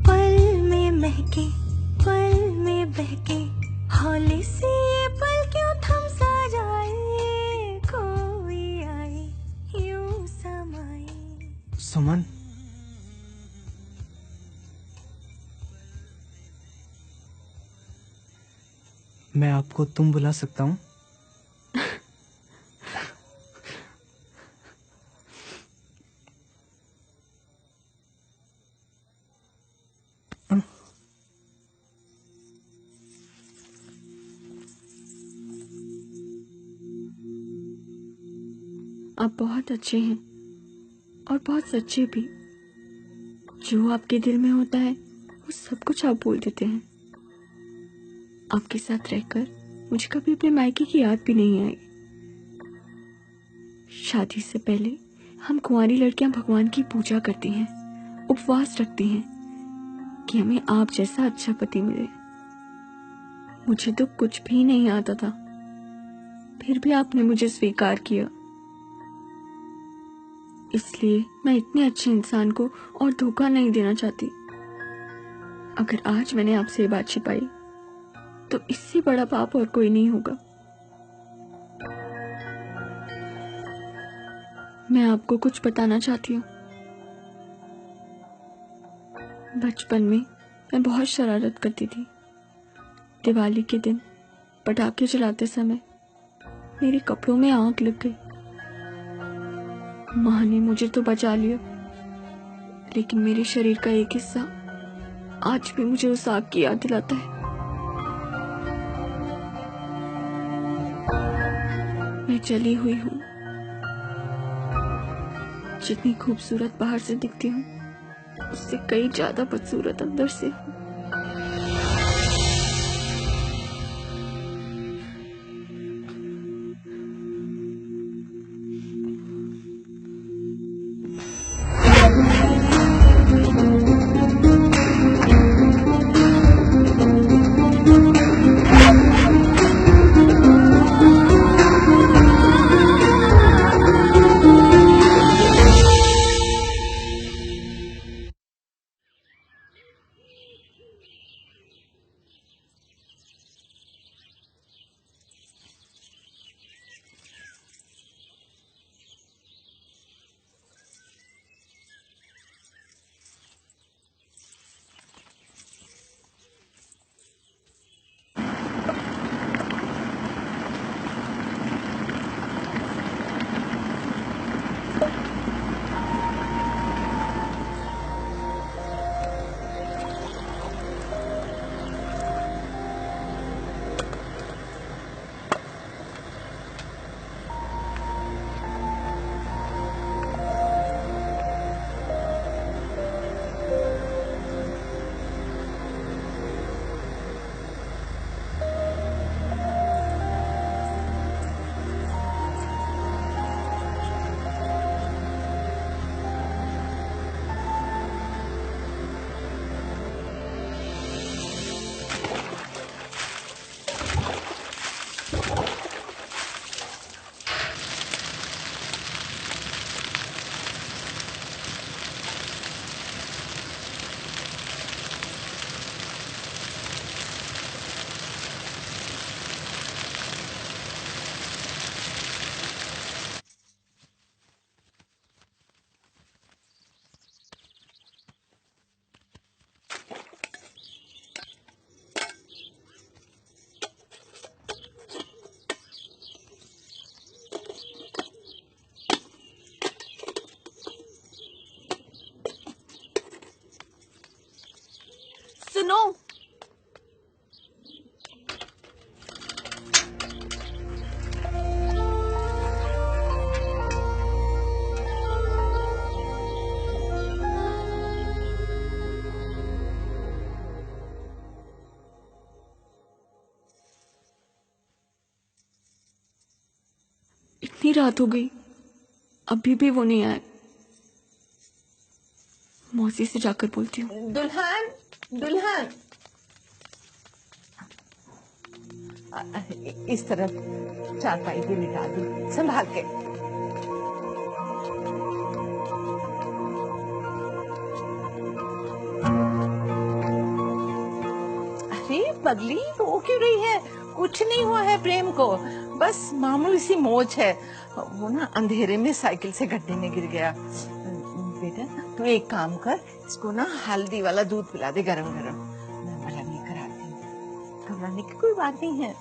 पल में महके पल में बहके, हौले से ये पल क्यों थम सा जाए। कोई आए यूं समाए। सुमन, मैं आपको तुम बुला सकता हूँ? आप बहुत अच्छे हैं और बहुत सच्चे भी। जो आपके दिल में होता है वो सब कुछ आप बोल देते हैं। आपके साथ रहकर मुझे कभी अपने मायके की याद भी नहीं आई। शादी से पहले हम कुंवारी लड़कियां भगवान की पूजा करती हैं, उपवास रखती हैं कि हमें आप जैसा अच्छा पति मिले। मुझे तो कुछ भी नहीं आता था, फिर भी आपने मुझे स्वीकार किया। इसलिए मैं इतने अच्छे इंसान को और धोखा नहीं देना चाहती। अगर आज मैंने आपसे ये बात छिपाई तो इससे बड़ा पाप और कोई नहीं होगा। मैं आपको कुछ बताना चाहती हूँ। बचपन में मैं बहुत शरारत करती थी। दिवाली के दिन पटाखे जलाते समय मेरे कपड़ों में आग लग गई। माँ ने मुझे तो बचा लिया, लेकिन मेरे शरीर का एक हिस्सा आज भी मुझे उस आग की याद दिलाता है। मैं जली हुई हूँ। जितनी खूबसूरत बाहर से दिखती हूँ, उससे कई ज्यादा बदसूरत अंदर से हूँ। कितनी रात हो गई, अभी भी वो नहीं आए। मौसी से जाकर बोलती हूँ। दुल्हन, दुल्हन, इस तरफ चारपाई पे लिटा दी, संभाल के। अरे पगली, रो क्यों रही है? कुछ नहीं हुआ है प्रेम को, बस मामूली सी मोच है। वो ना अंधेरे में साइकिल से गड्ढे में गिर गया। बेटा तू एक काम कर, इसको ना हल्दी वाला दूध पिला दे गरम गरम। मैं भला नहीं कराती हूँ, घबराने की कोई बात नहीं है।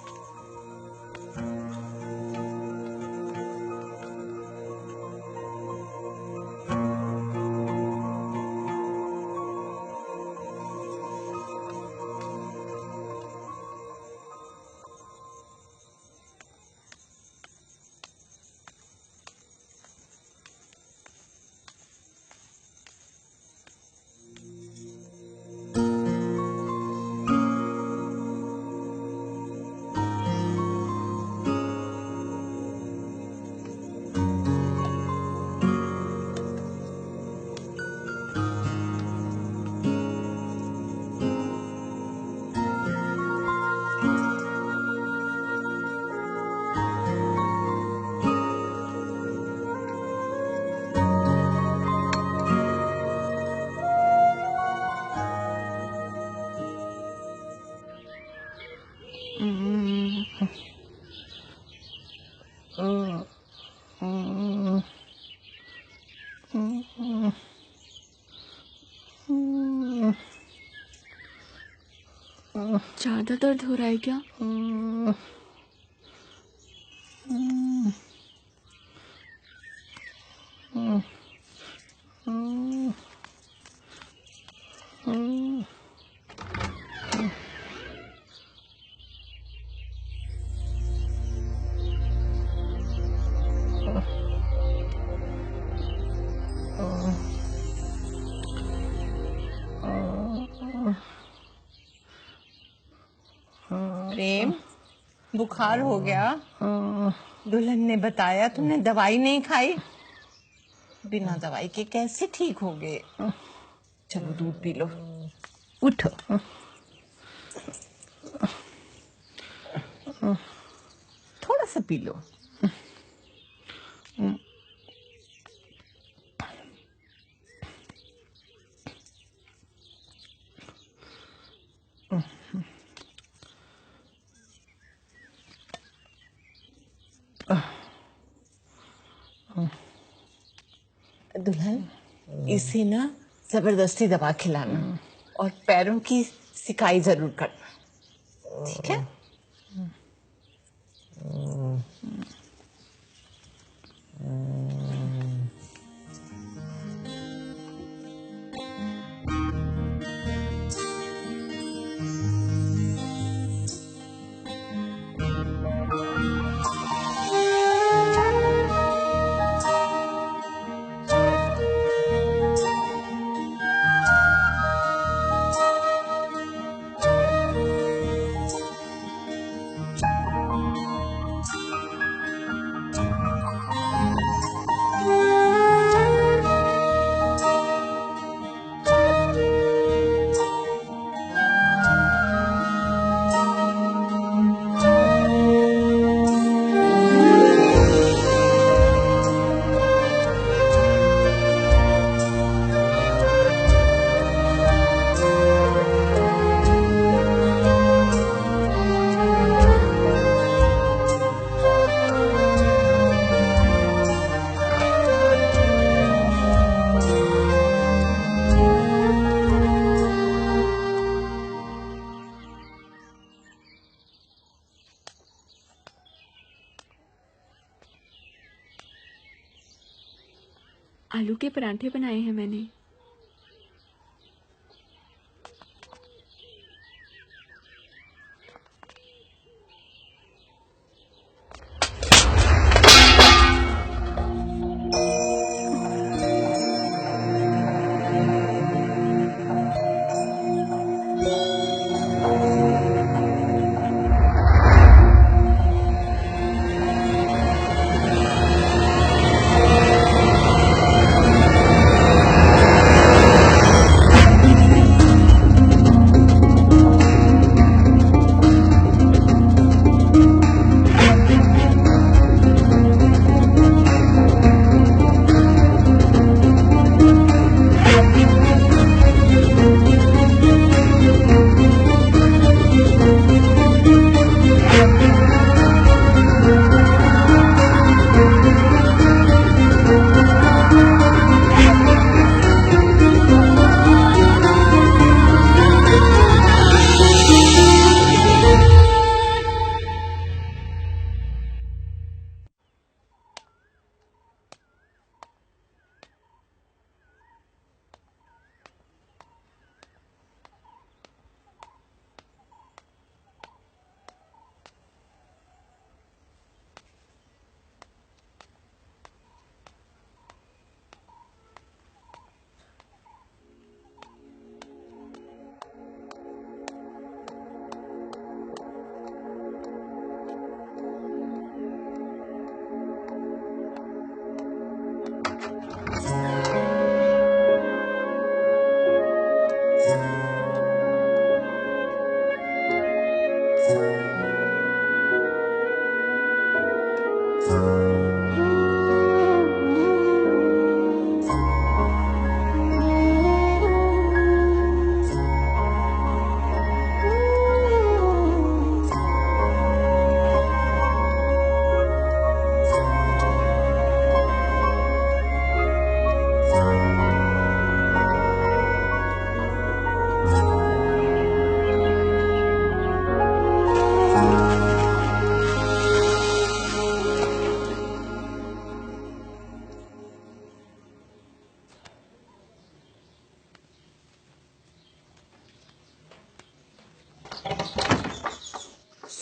ज्यादा दर्द हो रहा है क्या? प्रेम, बुखार हो गया? दुल्हन ने बताया तुमने दवाई नहीं खाई। बिना दवाई के कैसे ठीक हो गए? चलो दूध पी लो, उठो। थोड़ा सा पी लो। दुल्हन, इसे ना जबरदस्ती दवा खिलाना और पैरों की सिकाई जरूर करना, ठीक है? आलू के परांठे बनाए हैं मैंने।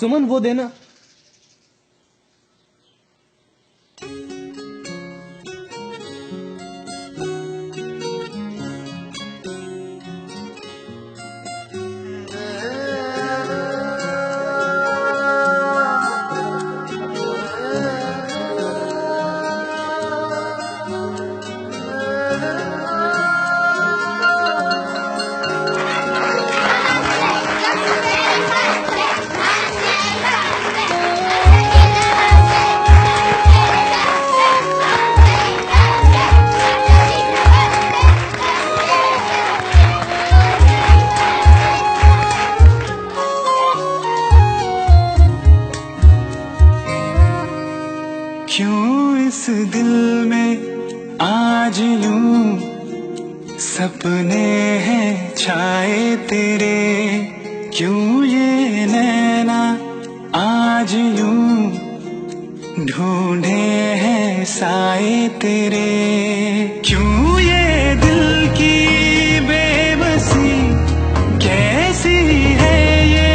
सुमन वो देना। क्यों इस दिल में आज यूं सपने हैं छाए तेरे, क्यों ये नैना आज यूं ढूंढे हैं साए तेरे, क्यों ये दिल की बेबसी कैसी है ये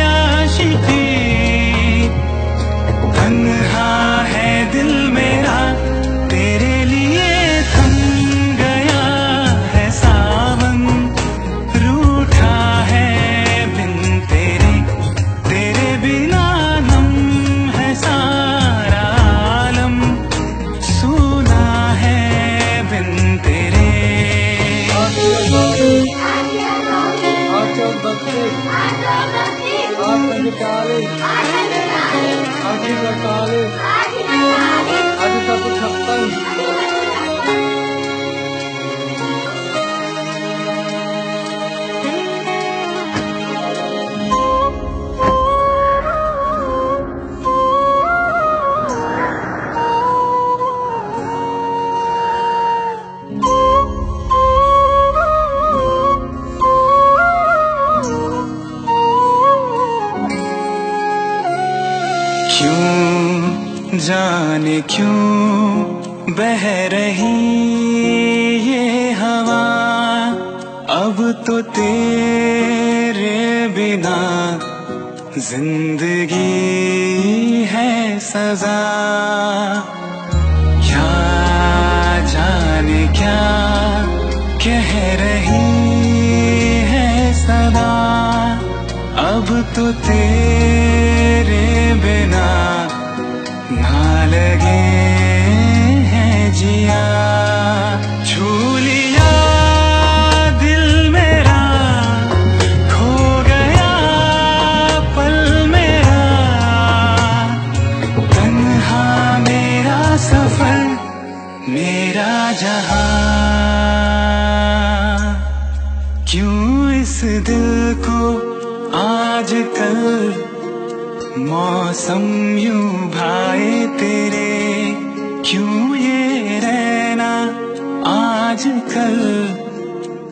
आशिकी, तन्हा है दिल मेरा तेरे लिए थम गया है सावन, रूठा है बिन तेरे, तेरे बिना नम है सारा आलम, सुना है बिन तेरे। क्यों जाने क्यों बह रही ये हवा, अब तो तेरे बिना जिंदगी है सजा, क्या जाने क्या कह रही है सदा, अब तो तेरे बिना ना लगे हैं जिया, छू लिया दिल मेरा खो गया पल मेरा, तन्हा मेरा सफर मेरा जहां, क्यों इस दिल को आजकल मौसम यूं भाए तेरे, क्यों ये रहना आजकल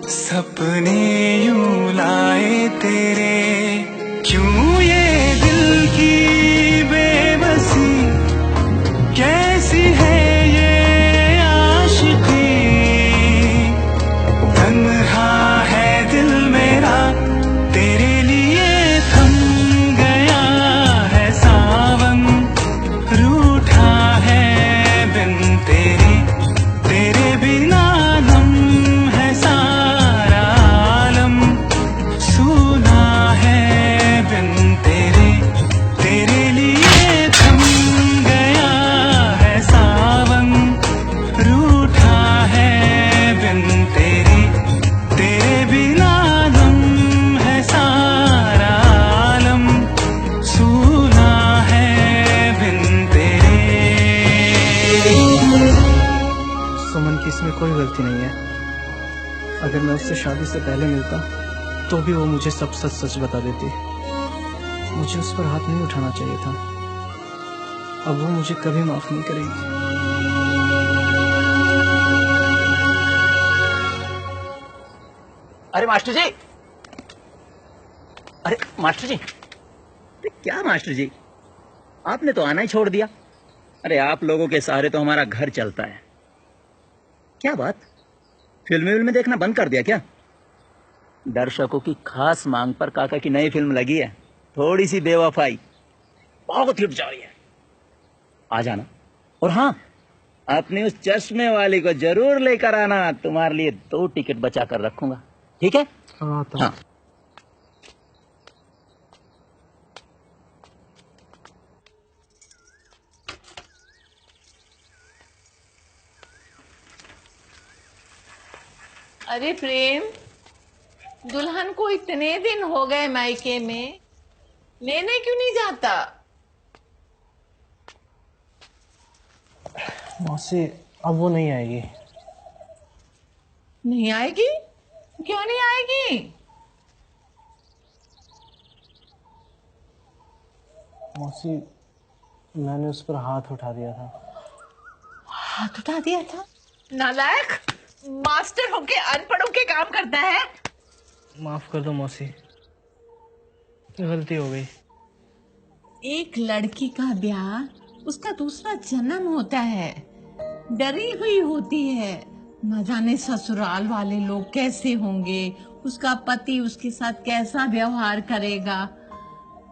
सपने यूं लाए तेरे, क्यों ये दिल की बेबसी कैसी है ये आशिकी, तन्हा है दिल मेरा तेरे लिए थम गया है सावन, रूठा है बिन तेरे, तेरे बिना नम है सारा आलम, सुना है बिन तेरे, तेरे लिए थम गया है सावन, रूठा है बिन तेरे, तेरे बिना नम है सारा आलम, सुना है बिन तेरे। सुमन की इसमें कोई गलती नहीं है। अगर मैं उससे शादी से पहले मिलता तो भी वो मुझे सब सच सच बता देती। मुझे उस पर हाथ नहीं उठाना चाहिए था। अब वो मुझे कभी माफ नहीं करेगी। अरे मास्टर जी, अरे मास्टर जी, अरे क्या मास्टर जी, आपने तो आना ही छोड़ दिया। अरे आप लोगों के सहारे तो हमारा घर चलता है। क्या बात, फिल्में देखना बंद कर दिया क्या? दर्शकों की खास मांग पर काका की नई फिल्म लगी है, थोड़ी सी बेवफाई बहुत हिट जा रही है, आ जाना। और हाँ, अपनी उस चश्मे वाली को जरूर लेकर आना, तुम्हारे लिए 2 टिकट बचा कर रखूंगा, ठीक है? हाँ। अरे प्रेम, दुल्हन को इतने दिन हो गए मायके में, लेने क्यों नहीं जाता? मौसी अब वो नहीं आएगी। नहीं आएगी? क्यों नहीं आएगी? मौसी मैंने उस पर हाथ उठा दिया था। हाथ उठा दिया था? नालायक, मास्टर होके अनपढ़ों के काम करता है। माफ कर दो मौसी, गलती हो गई। एक लड़की का ब्याह उसका दूसरा जन्म होता है, डरी हुई होती है, न जाने ससुराल वाले लोग कैसे होंगे, उसका पति उसके साथ कैसा व्यवहार करेगा।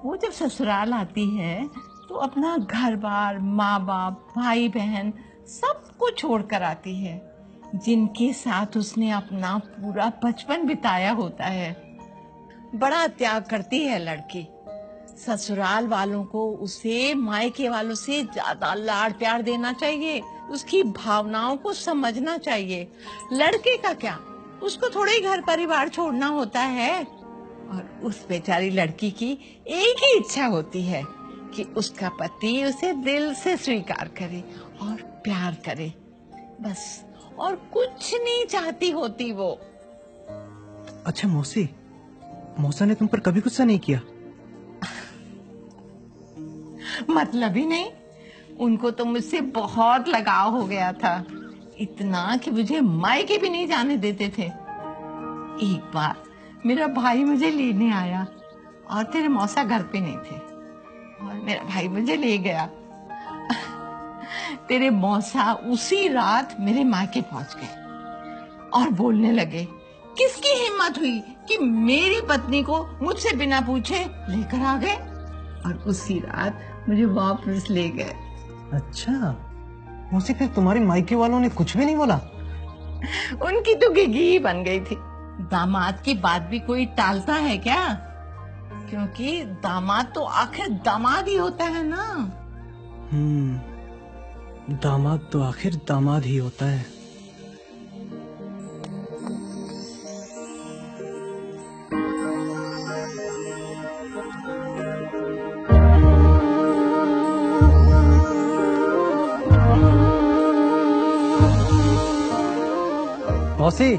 वो जब ससुराल आती है तो अपना घर बार, माँ बाप, भाई बहन सबको छोड़ कर आती है, जिनके साथ उसने अपना पूरा बचपन बिताया होता है। बड़ा त्याग करती है लड़की। ससुराल वालों को उसे मायके वालों से ज्यादा लाड़ प्यार देना चाहिए, उसकी भावनाओं को समझना चाहिए। लड़के का क्या, उसको थोड़ा ही घर परिवार छोड़ना होता है। और उस बेचारी लड़की की एक ही इच्छा होती है कि उसका पति उसे दिल से स्वीकार करे और प्यार करे, बस, और कुछ नहीं चाहती होती वो। अच्छा मौसी, मौसा ने तुम पर कभी गुस्सा नहीं किया? मतलब ही नहीं, उनको तो मुझसे बहुत लगाव हो गया था, इतना कि मुझे मायके भी नहीं जाने देते थे। एक बार मेरा भाई मुझे लेने आया और तेरे मौसा घर पे नहीं थे, और मेरा भाई मुझे ले गया। तेरे मौसा उसी रात मेरे मायके पहुंच गए और बोलने लगे, किसकी हिम्मत हुई कि मेरी पत्नी को मुझसे बिना पूछे लेकर आ गए, और उसी रात मुझे वापस ले गए। अच्छा मौसी, फिर तुम्हारे मायके वालों ने कुछ भी नहीं बोला? उनकी तो गिगी ही बन गई थी। दामाद की बात भी कोई टालता है क्या? क्योंकि दामाद तो आखिर दामाद ही होता है ना। दामाद तो आखिर दामाद ही होता है। मौसी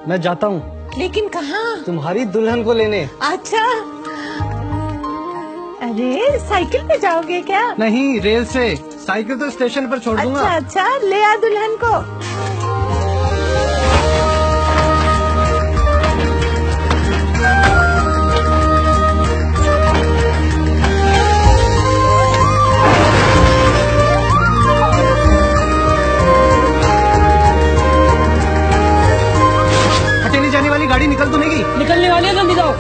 मैं जाता हूँ। लेकिन कहाँ? तुम्हारी दुल्हन को लेने। अच्छा, अरे साइकिल पे जाओगे क्या? नहीं, रेल से। साइकिल तो स्टेशन पर छोड़ दूंगा। अच्छा अच्छा, ले आ दुल्हन को। अकेली जाने वाली गाड़ी निकल तो नहीं गई? निकलने वाली है, जल्दी जाओ।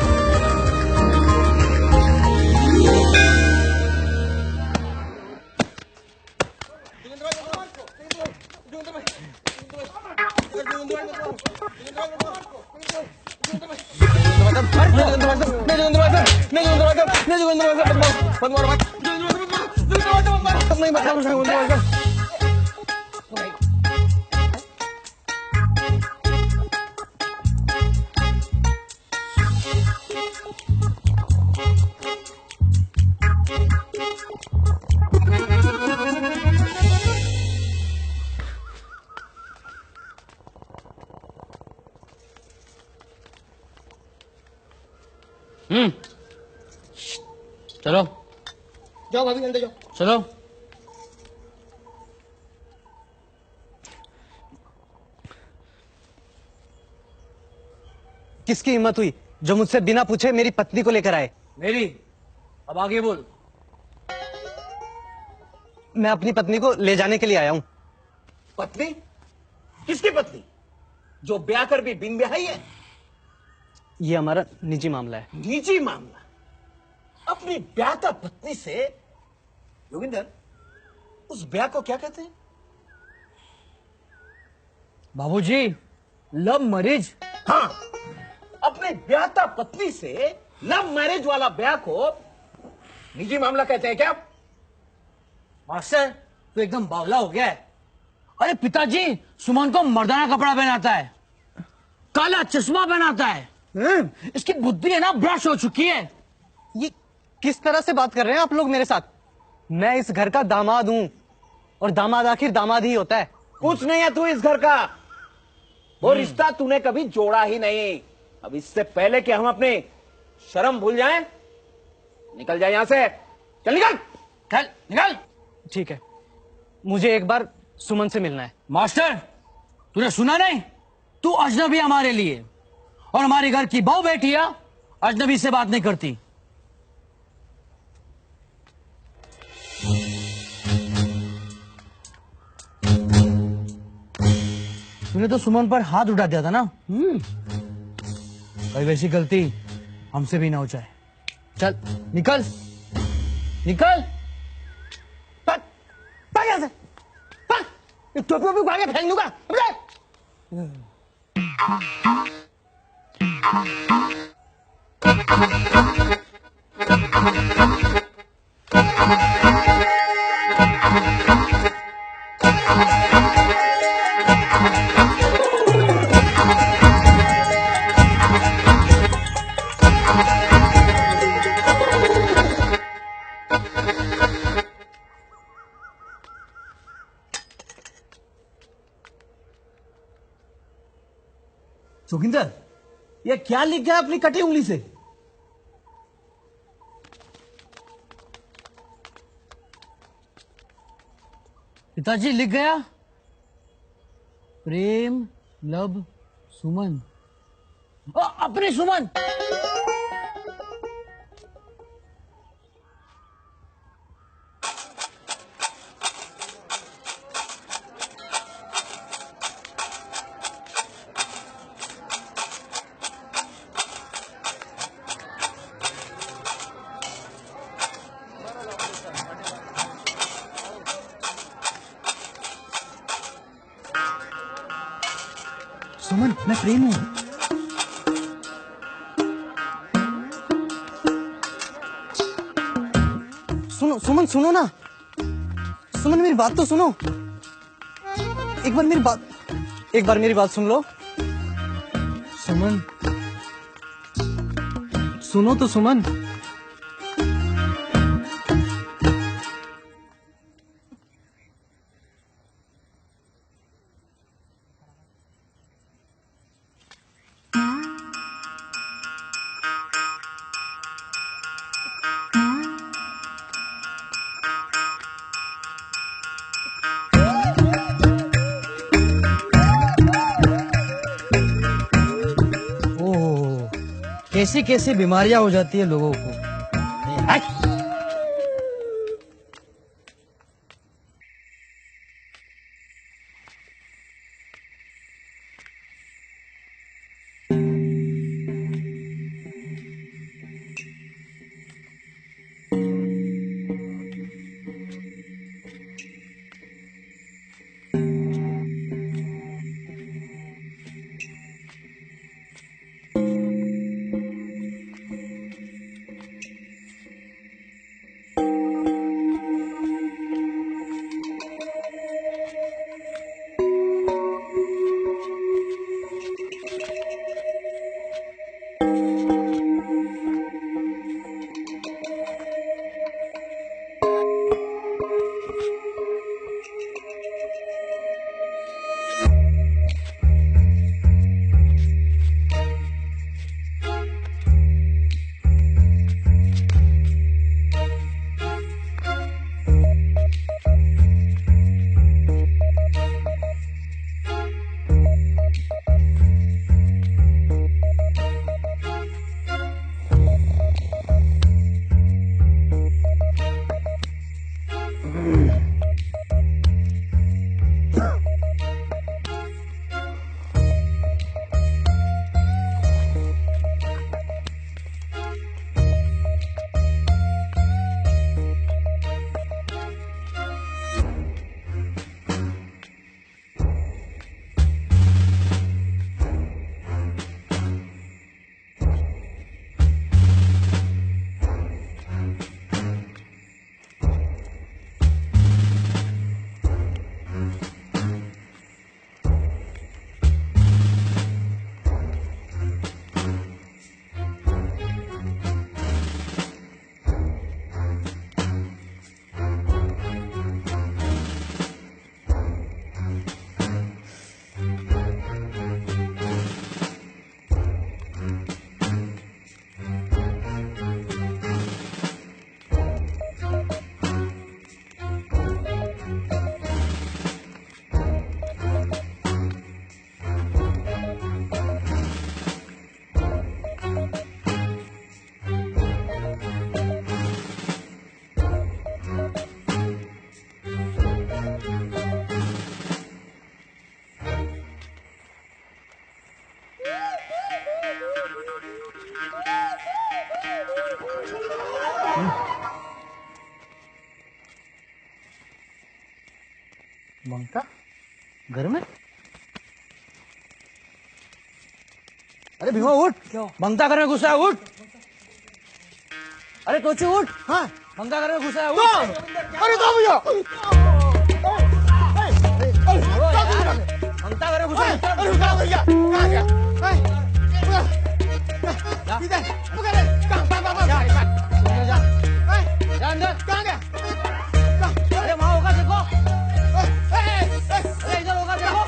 चलो जाओ भाभी, अंदर जाओ। चलो। किसकी हिम्मत हुई जो मुझसे बिना पूछे मेरी पत्नी को लेकर आए? मेरी। अब आगे बोल। मैं अपनी पत्नी को ले जाने के लिए आया हूं। पत्नी? किसकी पत्नी? जो ब्याह कर भी बिन ब्याही है? ये हमारा निजी मामला है। निजी मामला? अपनी ब्याहता पत्नी से, योगिंदर, उस ब्याह को क्या कहते हैं? बाबूजी, लव मैरिज। हाँ, अपने ब्याहता पत्नी से लव मैरिज वाला ब्याह को निजी मामला कहते हैं क्या? मास्टर, तू एकदम बावला हो गया है। अरे पिताजी, सुमन को मर्दाना कपड़ा पहनाता है, काला चश्मा पहनाता है। इसकी बुद्धि है ना ब्रश हो चुकी है। ये किस तरह से बात कर रहे हैं आप लोग मेरे साथ? मैं इस घर का दामाद हूं, और दामाद आखिर दामाद ही होता है। कुछ नहीं है तू इस घर का। वो रिश्ता तूने कभी जोड़ा ही नहीं। अब इससे पहले कि हम अपनी शर्म भूल जाएं, निकल जाए यहां से। चल निकल, चल निकल। ठीक है, मुझे एक बार सुमन से मिलना है। मास्टर, तूने सुना नहीं? तू अजनबी हमारे लिए, और हमारे घर की बहू बेटियां अजनबी से बात नहीं करती। तूने तो सुमन पर हाथ उठा दिया था ना। कई वैसी गलती हमसे भी ना हो जाए। चल निकल, निकल। टोपी भी उठा के फेंक दूंगा। जोगिंदर, ये क्या लिख गया अपनी कटी उंगली से? पिताजी, लिख गया, प्रेम लव सुमन। अपनी सुमन। सुमन, मैं प्रेम हूं। सुनो सुमन, सुनो ना। सुमन, मेरी बात तो सुनो। एक बार मेरी बात सुन लो। सुमन, सुनो तो सुमन। कैसी कैसी बीमारियां हो जाती है लोगों को। मंगता घर में? अरे भीमा उठ, मंगता घर में घुसा है, उठ। अरे कोचू उठ। हाँ, मंगता घर में घुसा है, उठ। अरे तो भैया, मंगता घर में घुसा है, अरे भैया कहाँ गया? इधर पकड़ ले, कहाँ जा अंदर, कहाँ गया? अरे वहाँ होगा देखो, अरे इधर होगा देखो,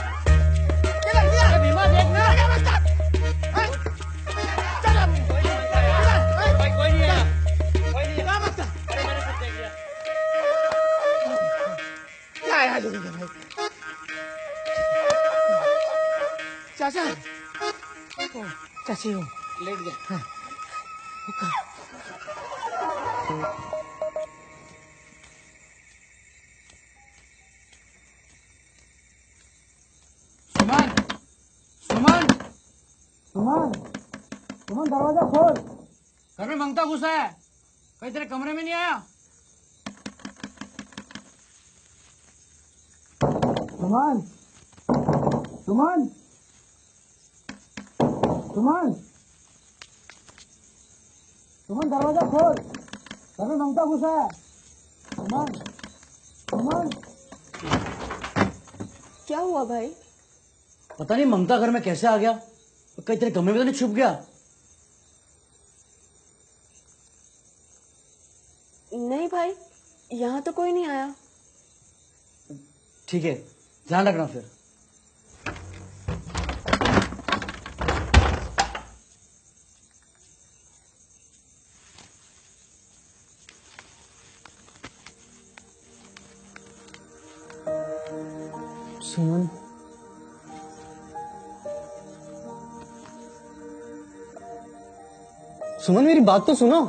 अरे भीमा देखना, कोई नहीं आया, अरे मैंने सब देख लिया। क्या है आज भाई? चाचा, चाची हो, लेट गया। सुमन, सुमन, सुमन, सुमन दरवाजा खोल। घर में मंगता घुसा है, कहीं तेरे कमरे में नहीं आया? सुमन, सुमन, सुमन, सुमन दरवाजा खोल, घर में मंगता घुसा है। सुमन, सुमन। क्या हुआ भाई? पता नहीं ममता घर में कैसे आ गया, कहीं तेरे कमरे में तो नहीं छुप गया? नहीं भाई, यहाँ तो कोई नहीं आया। ठीक है, ध्यान रखना फिर। सुमन, सुमन मेरी बात तो सुनो।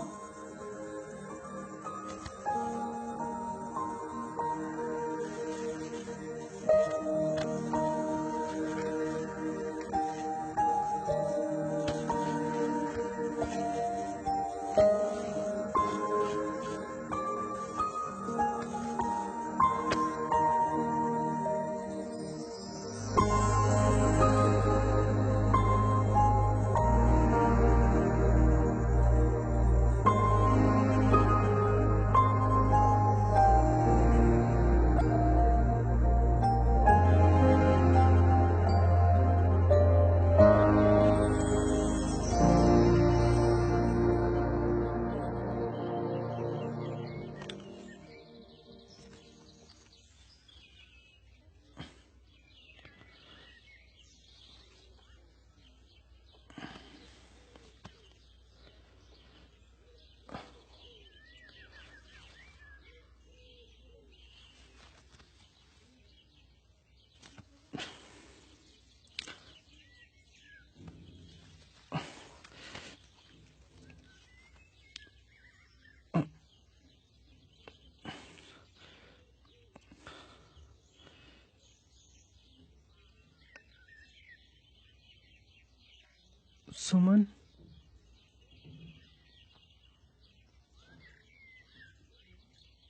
सुमन,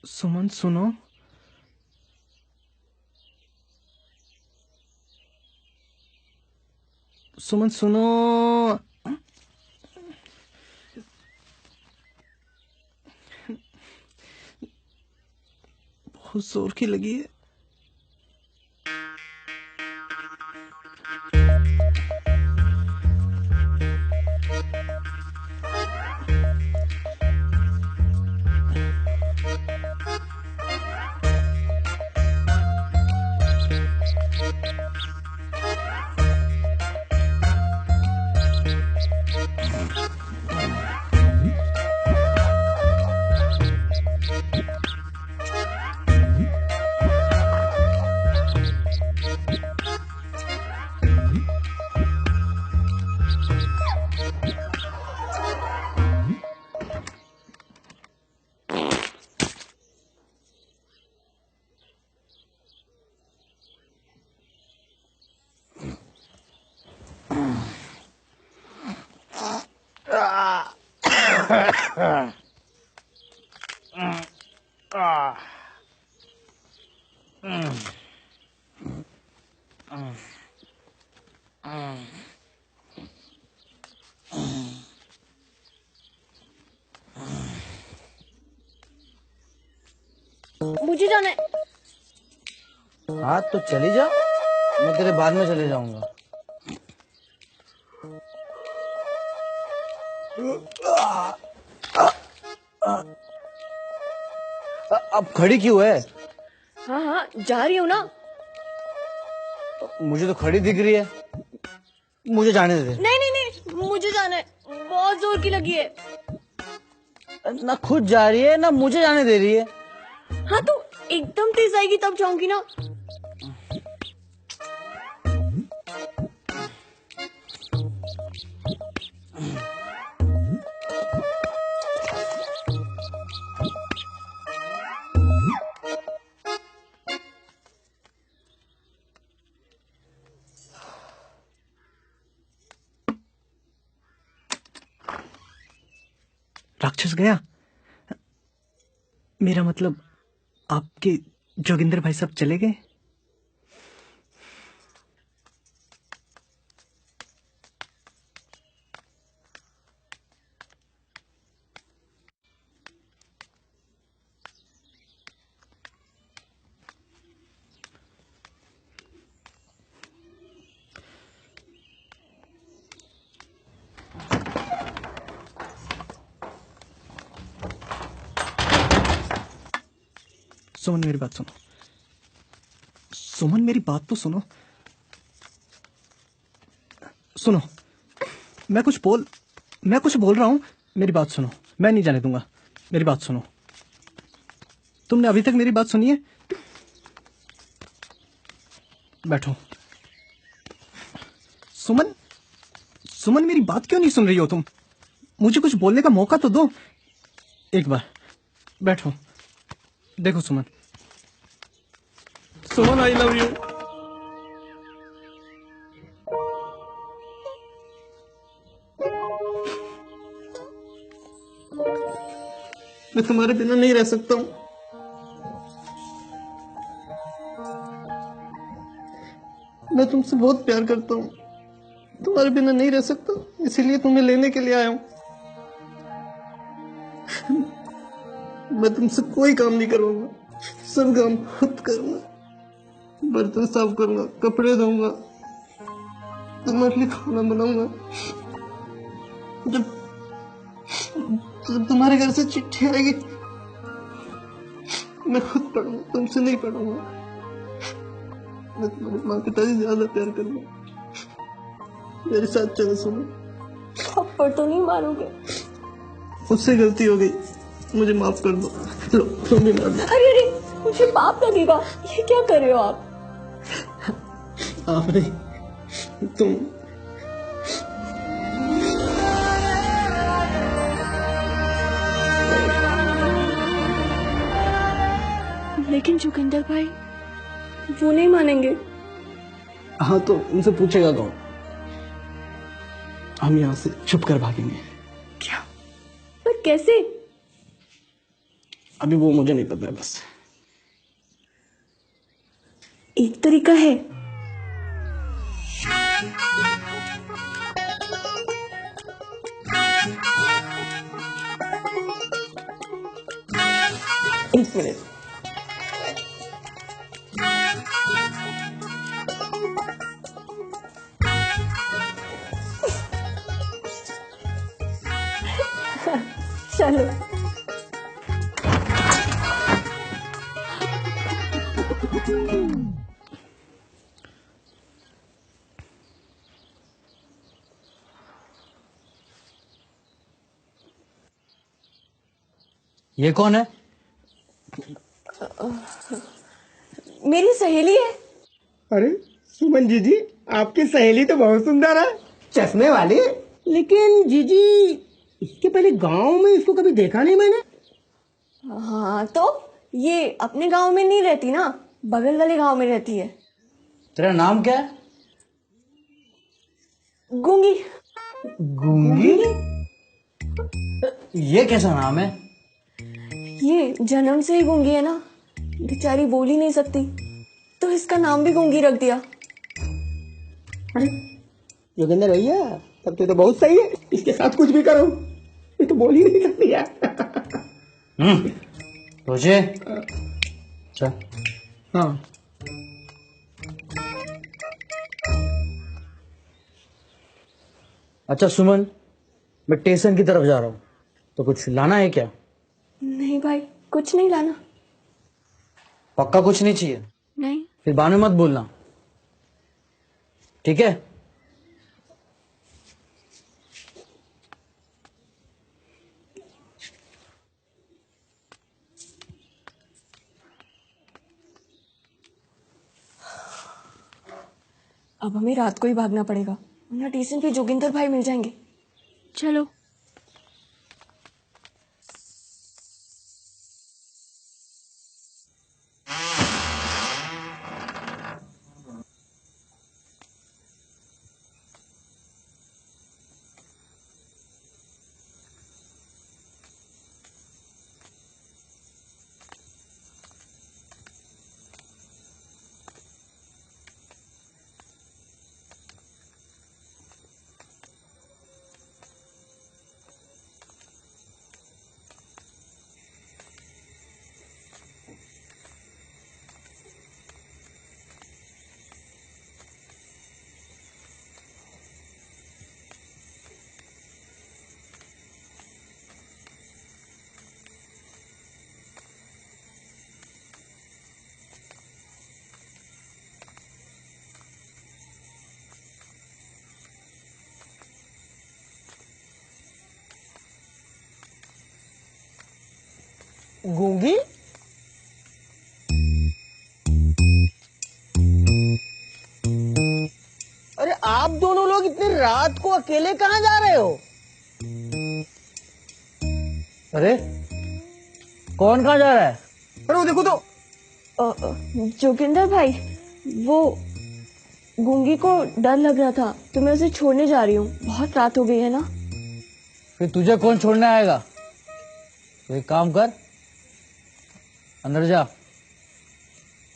सुमन सुनो। सुमन सुनो। बहुत जोर की लगी है। मुझे जाना है। हाँ तो चली जा, मैं तेरे बाद में चले जाऊंगा। अब खड़ी क्यों है? हाँ हाँ जा रही हूँ ना। मुझे तो खड़ी दिख रही है, मुझे जाने दे। नहीं नहीं नहीं, मुझे जाना है, बहुत जोर की लगी है। ना खुद जा रही है ना मुझे जाने दे रही है। हाँ तो एकदम तेज आएगी तब जाऊंगी ना। राक्षस गया? मेरा मतलब आपके जोगिंदर भाई सब चले गए? सुमन मेरी बात सुनो, सुमन मेरी बात तो सुनो। सुनो, मैं कुछ बोल रहा हूं, मेरी बात सुनो। मैं नहीं जाने दूंगा, मेरी बात सुनो। तुमने अभी तक मेरी बात सुनी है? बैठो। सुमन मेरी बात क्यों नहीं सुन रही हो तुम? मुझे कुछ बोलने का मौका तो दो एक बार। बैठो। देखो सुमन, आई लव यू। मैं तुम्हारे बिना नहीं रह सकता हूं। मैं तुमसे बहुत प्यार करता हूं, तुम्हारे बिना नहीं रह सकता, इसीलिए तुम्हें लेने के लिए आया हूं। मैं तुमसे कोई काम नहीं करवाऊंगा, सब काम खुद करूंगा। बर्तन साफ करूंगा, कपड़े धोऊंगा, तुम्हारे लिए खाना बनाऊंगा। जब तुम्हारे घर से चिट्ठी आएगी मैं खुद पढ़ूंगा, तुमसे नहीं पढ़ूंगा। मैं तुम्हारे माँ पिताजी ज्यादा प्यार करूंगा। मेरे साथ चलो सुनो। थप्पड़ तो नहीं मारोगे? मुझसे गलती हो गई, मुझे माफ कर दो। लो तुम भी मार दो। अरे अरे, मुझे पाप लगेगा। ये क्या कर रहे हो आप? आप नहीं, तुम। लेकिन जोगिंदर भाई वो नहीं मानेंगे। हाँ तो उनसे पूछेगा कौन? हम यहाँ से छुप कर भागेंगे। क्या? पर कैसे? अभी वो मुझे नहीं पता है। बस एक तरीका है। एक मिनट। चलो। ये कौन है? मेरी सहेली है। अरे सुमन जीजी, आपकी सहेली तो बहुत सुंदर है, चश्मे वाली। लेकिन जीजी, इसके पहले गांव में इसको कभी देखा नहीं मैंने। हाँ तो ये अपने गांव में नहीं रहती ना, बगल वाले गांव में रहती है। तेरा नाम क्या है? गूंगी। गूंगी? ये कैसा नाम है? ये जन्म से ही गूंगी है ना, बेचारी बोल ही नहीं सकती, तो इसका नाम भी गूंगी रख दिया। अरे योगेंद्र भैया, तब तो बहुत सही है, इसके साथ कुछ भी करो, ये तो बोल ही नहीं सकती यार। रोजे चल। हाँ अच्छा सुमन, मैं स्टेशन की तरफ जा रहा हूँ, तो कुछ लाना है क्या? नहीं भाई, कुछ नहीं लाना। पक्का कुछ नहीं चाहिए? नहीं। फिर बाद में मत बोलना, ठीक है? अब हमें रात को ही भागना पड़ेगा, वरना स्टेशन पे जोगिंदर भाई मिल जाएंगे। चलो। गूंगी, अरे आप दोनों लोग इतनी रात को अकेले कहाँ जा रहे हो? अरे कौन कहाँ जा रहा है? अरे वो देखो तो। जोगिंदर भाई, वो गूंगी को डर लग रहा था तो मैं उसे छोड़ने जा रही हूँ, बहुत रात हो गई है ना। फिर तुझे कौन छोड़ने आएगा? तो एक काम कर, अंदर जा,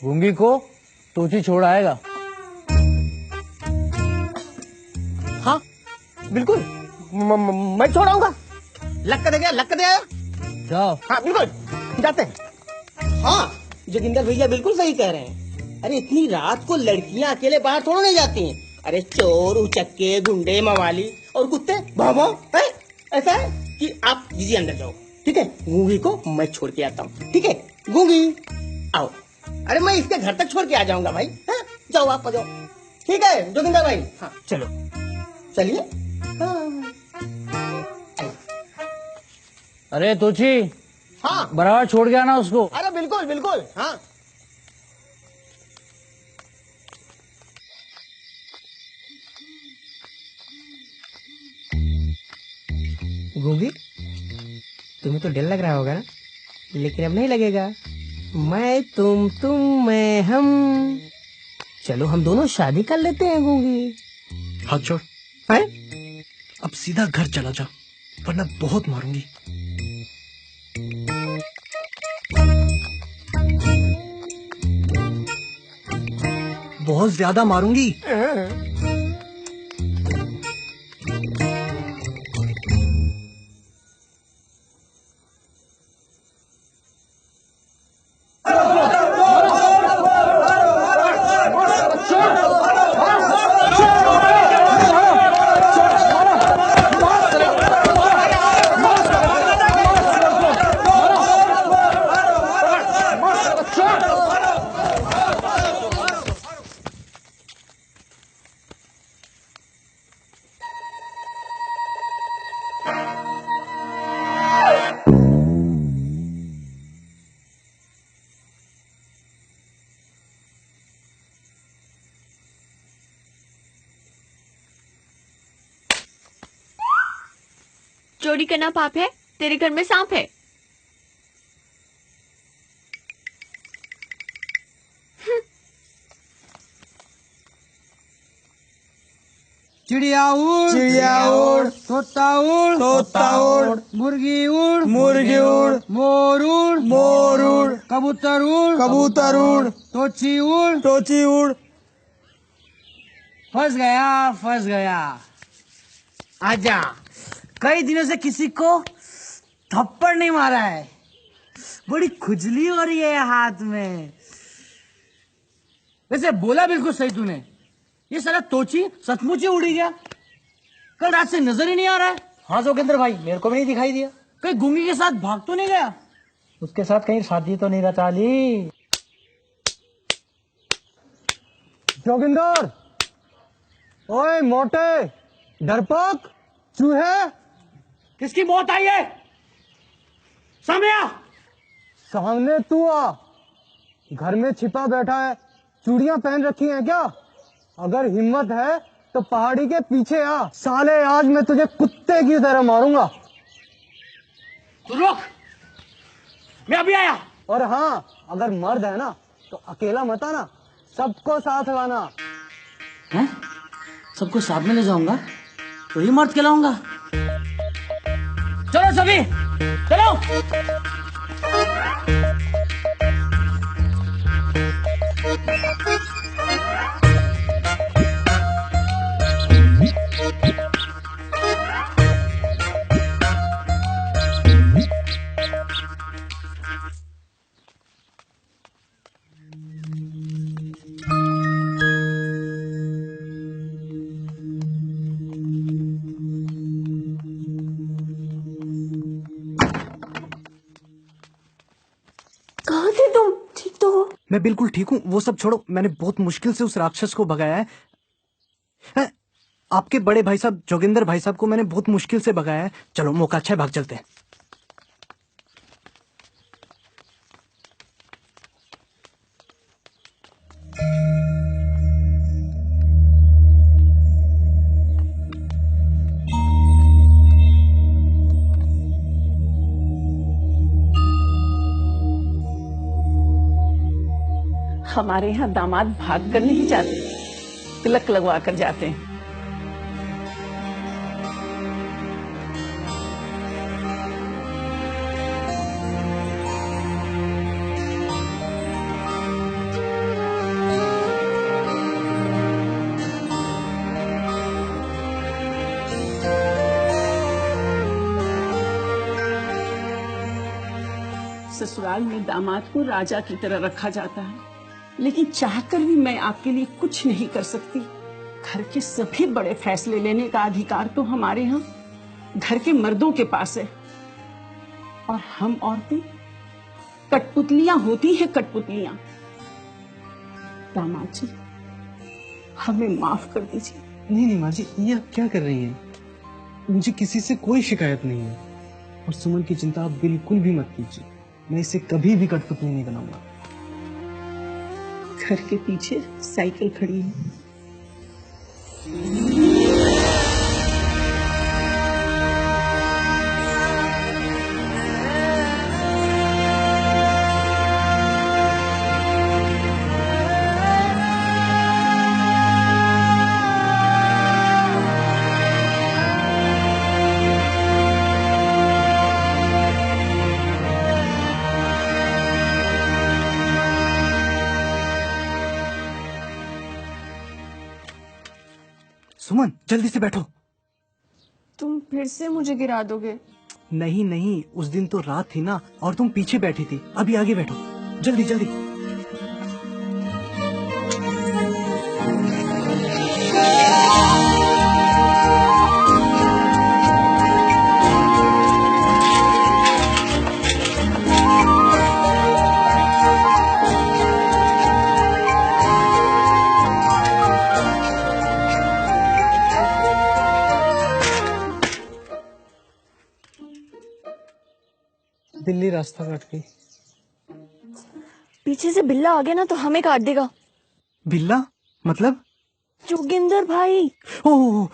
गूंगी को तोची छोड़ आएगा। हाँ बिल्कुल, मैं छोड़ाऊंगा। लक दे गया, लक दे आया। जाओ। हाँ बिल्कुल, जाते हैं। हाँ जोगिंदर भैया बिल्कुल सही कह रहे हैं। अरे इतनी रात को लड़कियां अकेले बाहर थोड़ा नहीं जाती हैं। अरे चोर, उचक्के, गुंडे, मवाली और कुत्ते भाव भाव है। ऐसा है कि आप जीजी अंदर जाओ, ठीक है? गूंगी को मैं छोड़ के आता हूँ, ठीक है? गूंगी आओ। अरे मैं इसके घर तक छोड़ के आ जाऊंगा भाई। हाँ जाओ, आप आ जाओ, ठीक है जोगिंदर भाई? हाँ चलो, चलिए। हाँ। अरे तोची, हाँ बराबर छोड़ के आना उसको। अरे बिल्कुल बिल्कुल। हाँ गूंगी, तुम्हें तो डर लग रहा होगा ना, लेकिन अब नहीं लगेगा। मैं तुम मैं हम, चलो हम दोनों शादी कर लेते हैं गूंगी। हाथ छोड़। है? अब सीधा घर चला जा, वरना बहुत मारूंगी। बहुत ज्यादा मारूंगी। चोरी करना पाप है, तेरे घर में सांप है। चिड़िया उड़, तोता उड़, मुर्गी उड़, मोर उड़, कबूतर उड़, तोची उड़। फंस गया। आजा, कई दिनों से किसी को थप्पड़ नहीं मारा है, बड़ी खुजली हो रही है हाथ में। वैसे बोला बिल्कुल सही तूने, ये सारा तोची सचमुच ही उड़ी गया, कल रात से नजर ही नहीं आ रहा है। हाँ जोगिंदर भाई, मेरे को भी नहीं दिखाई दिया। कहीं गुंगी के साथ भाग तो नहीं गया? उसके साथ कहीं शादी तो नहीं रचा ली? जोगिंदर, ओए मोटे डरपोक चूहे, किसकी मौत आई है? सामने आ। सामने तू आ। घर में छिपा बैठा है, चूड़ियां पहन रखी हैं क्या? अगर हिम्मत है तो पहाड़ी के पीछे आ। साले आज मैं तुझे कुत्ते की तरह मारूंगा। तू रुक, मैं अभी आया। और हाँ, अगर मर्द है ना तो अकेला मत आना, सबको साथ लाना। हैं? सबको साथ में ले जाऊंगा तो ही मर्द कहलाऊंगा। चलो सभी, चलो। कहाँ थे तुम? ठीक तो हो? मैं बिल्कुल ठीक हूँ, वो सब छोड़ो। मैंने बहुत मुश्किल से उस राक्षस को भगाया है। आपके बड़े भाई साहब जोगिंदर भाई साहब को मैंने बहुत मुश्किल से भगाया है। चलो मौका अच्छा है, भाग चलते हैं। हमारे यहाँ दामाद भाग कर नहीं जाते, तिलक लगवा कर जाते हैं। ससुराल में दामाद को राजा की तरह रखा जाता है, लेकिन चाहकर भी मैं आपके लिए कुछ नहीं कर सकती। घर के सभी बड़े फैसले लेने का अधिकार तो हमारे यहाँ घर के मर्दों के पास है, और हम औरतें कठपुतलियां होती हैं, कठपुतलियां। दामाद जी, हमें माफ कर दीजिए। नहीं नहीं माँ जी, ये आप क्या कर रही हैं? मुझे किसी से कोई शिकायत नहीं है, और सुमन की चिंता आप बिल्कुल भी मत कीजिए। मैं इसे कभी भी कठपुतली नहीं बनाऊंगा। घर के पीछे साइकिल खड़ी है। सुमन जल्दी से बैठो। तुम फिर से मुझे गिरा दोगे? नहीं नहीं, उस दिन तो रात थी ना, और तुम पीछे बैठी थी। अभी आगे बैठो, जल्दी जल्दी। बिल्ली रास्ता काट गई। पीछे से बिल्ला आ गया ना तो हमें काट देगा। बिल्ला मतलब? जोगिंदर भाई। ओह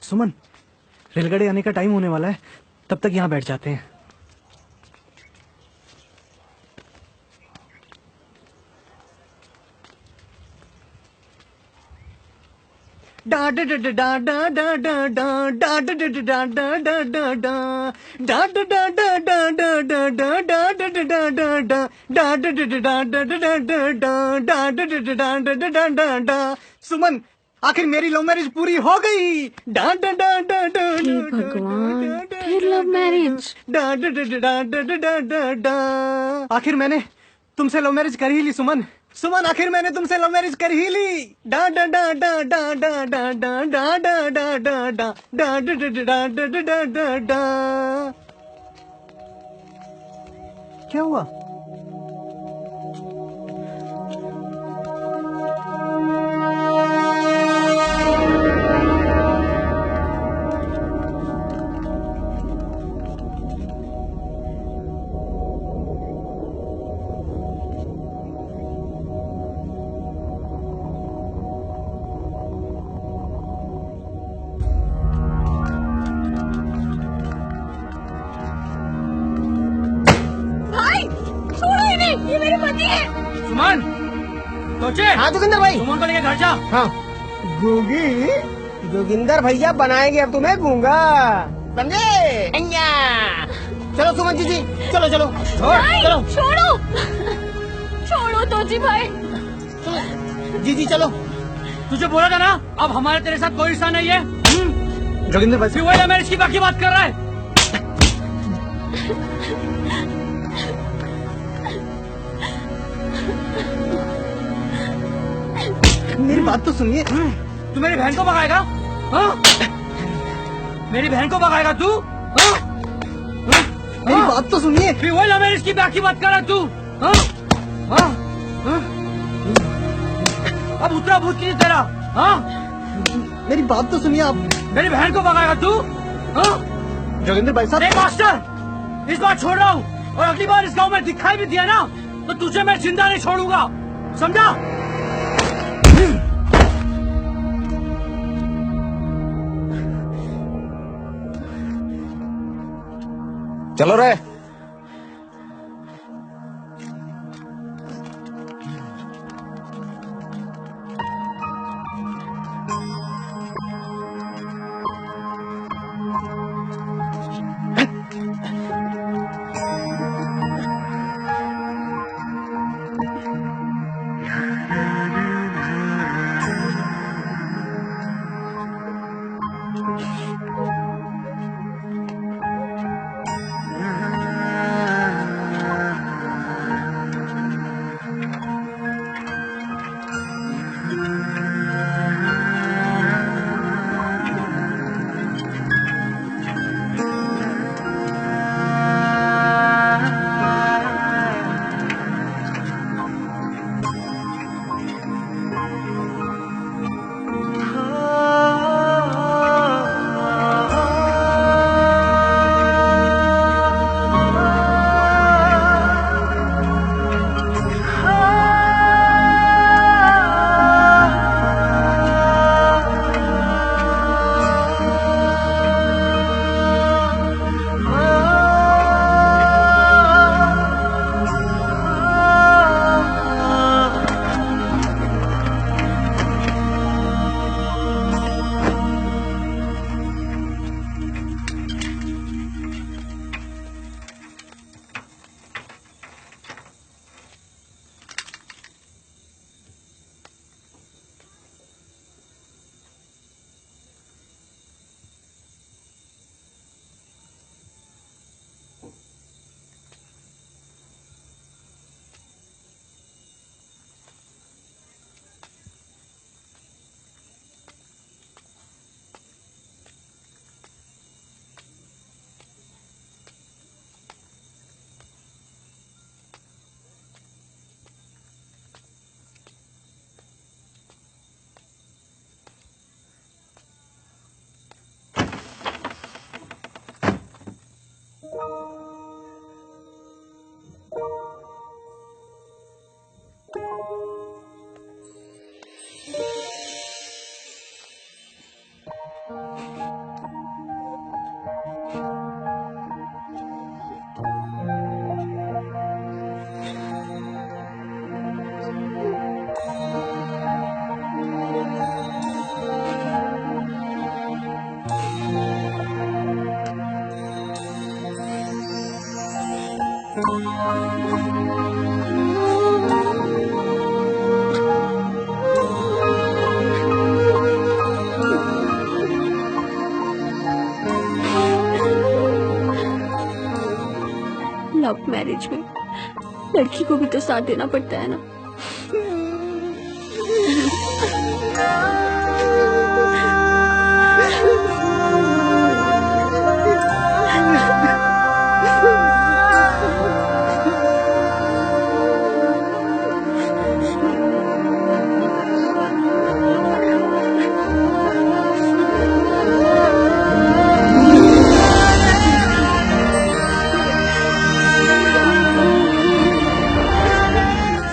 सुमन, रेलगाड़ी आने का टाइम होने वाला है, तब तक यहाँ बैठ जाते हैं। सुमन, आखिर मेरी लव मैरिज पूरी हो गई। भगवान, फिर लव मैरिज। आखिर मैंने तुमसे लव मैरिज कर ही ली सुमन। सुमन, आखिर मैंने तुमसे लव मैरिज कर ही ली। क्या हुआ? ये मेरे पति है। सुमन, सोचे। हाँ जोगिंदर भाई। सुमन को लेके घर जा। हाँ। गूगी, जोगिंदर भैया बनाएंगे अब तुम्हें गूंगा, समझे? चलो सुमन जी, चलो चलो। चलो। छोड़ो, छोड़ो तो जी भाई। जी चलो। तुझे बोला था ना, अब हमारे तेरे साथ कोई रिश्ता नहीं है। जोगिंदर भाई, फिर वही मैरिज की बाकी बात कर रहा है। मेरी बात तो सुनिए। तू मेरी बहन को भगाएगा? मेरी बहन को भगाएगा तू? मेरी बात तो सुनिए। फिर वही मैरिज की बाकी बात कर रहा है तू? अब उतरा भूत की तेरा। मेरी बात तो सुनिए आप। मेरी बहन को भगाएगा तू? जोगिंदर भाई साहब। मास्टर, इस बार छोड़ रहा हूँ, और अगली बार इस गांव में दिखाई भी दिया ना तो तुझे मैं जिंदा नहीं छोड़ूंगा, समझा? चलो रे। लव मैरिज में लड़की को भी तो साथ देना पड़ता है ना।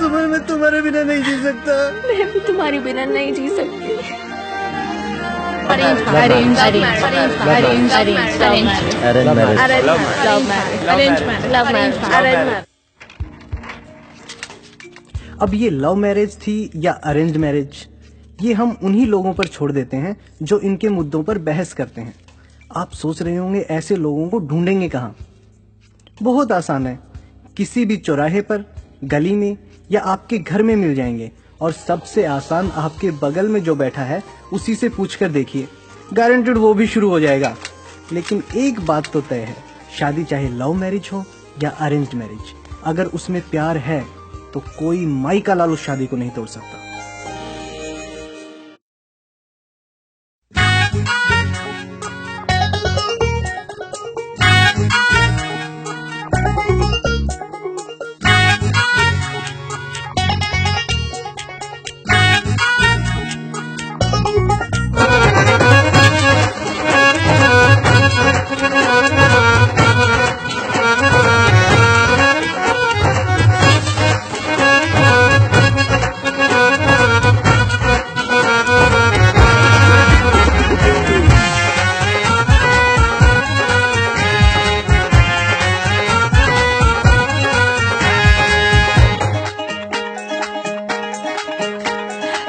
सुमन, मैं तुम्हारे बिना नहीं जी सकता। मैं भी तुम्हारे बिना नहीं जी सकती। अब ये लव मैरिज थी या अरेंज मैरिज, ये हम उन्हीं लोगों पर छोड़ देते हैं जो इनके मुद्दों पर बहस करते हैं। आप सोच रहे होंगे ऐसे लोगों को ढूंढेंगे कहाँ? बहुत आसान है, किसी भी चौराहे पर, गली में या आपके घर में मिल जाएंगे। और सबसे आसान, आपके बगल में जो बैठा है उसी से पूछकर देखिए, गारंटेड वो भी शुरू हो जाएगा। लेकिन एक बात तो तय है, शादी चाहे लव मैरिज हो या अरेंज्ड मैरिज, अगर उसमें प्यार है तो कोई माई का लाल उस शादी को नहीं तोड़ सकता।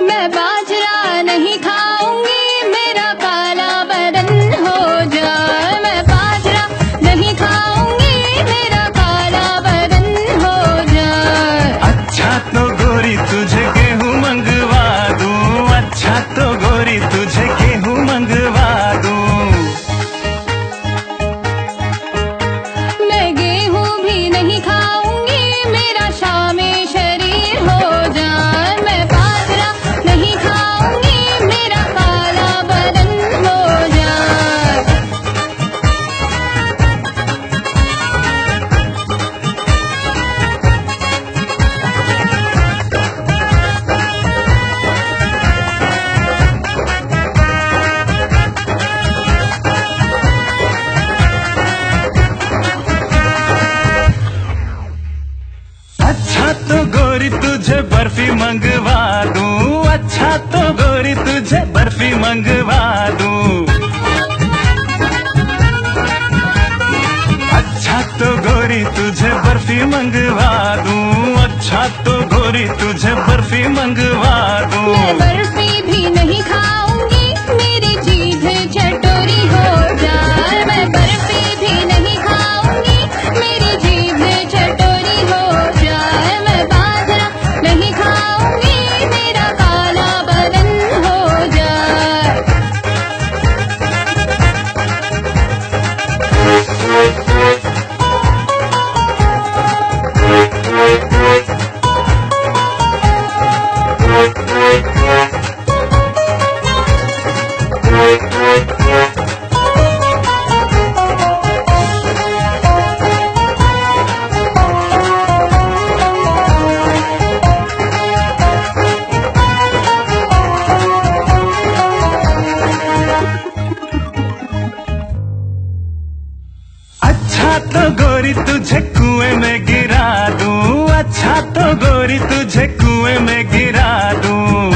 मैं बाजरा नहीं खाऊंगी, मेरा काला बदन हो जाए। मैं बाजरा नहीं खाऊंगी, मेरा काला बदन हो जाए। अच्छा तो गोरी तुझे गेहूं मंगवा दूं, अच्छा तो गोरी तुझे गेहूं मंगवा दूं। मैं गेहूं भी नहीं खाऊंगी, मेरा शामी शरीर हो जाए। मैं बाजरा नहीं खाऊंगी, मेरा काला बदन हो जाए। अच्छा तो गोरी तुझे बर्फी मंगवा दूं, अच्छा तो गोरी तुझे बर्फी मंगवा दूं। अच्छा तो गोरी तुझे बर्फी मंगवा दूं, अच्छा तो गोरी तुझे बर्फी मंगवा दूं। मैं बर्फी भी नहीं खाऊंगी, मेरी जीभ चटोरी हो जाए। मैं बर्फी भी नहीं खाऊंगी, मेरी जीभ चटोरी हो जाए। मैं बाजरा नहीं खाऊंगी, मेरा काला बदन हो जाए। अच्छा तो गोरी तुझे कुएं में गिरा दूं, अच्छा तो गोरी तुझे कुएं में गिरा दूं।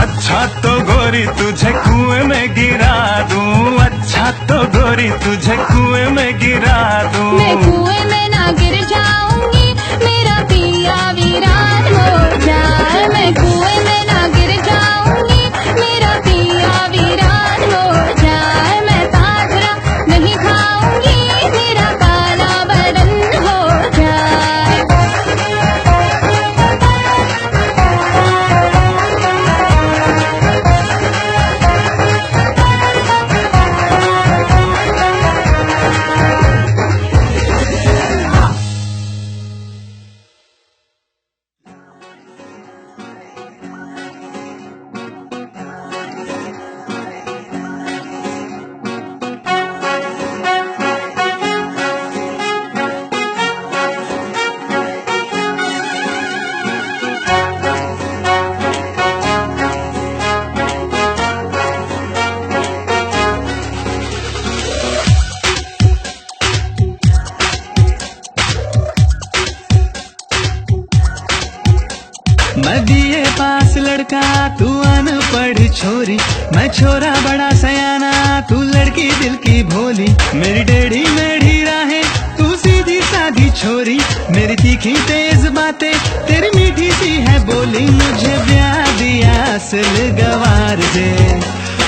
अच्छा तो गोरी तुझे कुएं में गिरा दूं, अच्छा तो गोरी तुझे कुएं में गिरा दूं। मैं कुएं में ना गिर जाऊंगी, मेरा पिया वीरान हो जाए। मैं कुएं में ना गिर जाऊंगी, मेरा पिया वीरान हो जाए। मैं बाजरा नहीं खाऊंगी, मेरा काला बदन हो जाए। मेरे पास लड़का तू अनपढ़ छोरी, मैं छोरा बड़ा सयाना तू लड़की दिल की भोली। मेरी टेढ़ी मेढ़ी राहें तू सीधी साधी छोरी, मेरी तीखी तेज बातें तेरी मीठी सी है बोली। मुझे ब्याह दिया सिल गवार से,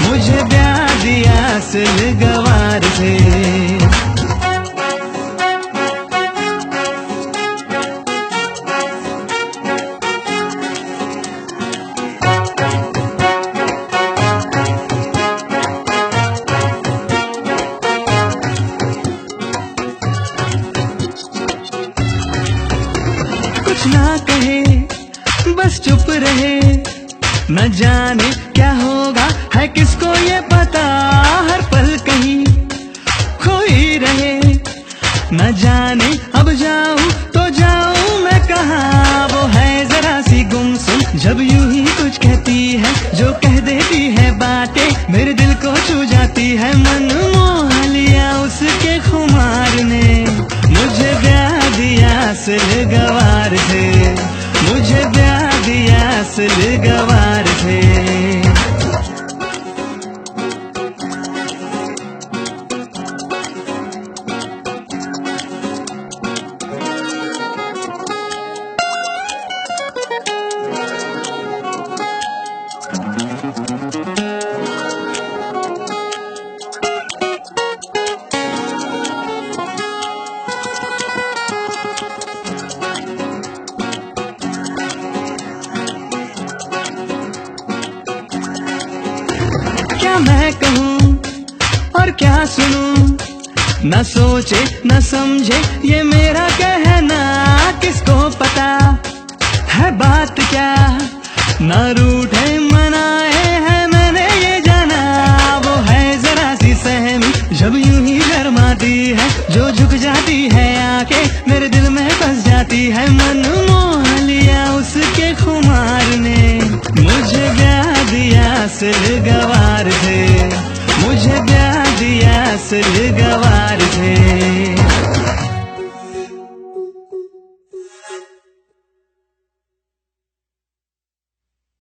मुझे ब्याह दिया सिल गवार से। कुछ ना कहे बस चुप रहे, न जाने क्या होगा है किसको ये पता। हर पल कहीं खोई रहे, न जाने अब जाऊं तो जाऊं मैं कहाँ। वो है जरा सी गुमसुम जब यूं ही कुछ कहती है, जो कह देती है बातें मेरे दिल को छू जाती है। मन मोह लिया उसके खुमार ने, मुझे ब्याह दिया सिल गवार से, मुझे ब्याह दिया सिल गवार से। क्या मैं कहूँ और क्या सुनूं, न सोचे न समझे ये मेरा कहना। किसको पता है बात क्या, न रूठे मनाए है मैंने ये जाना। वो है जरा सी सहमी जब यूं ही शर्माती है, जो झुक जाती है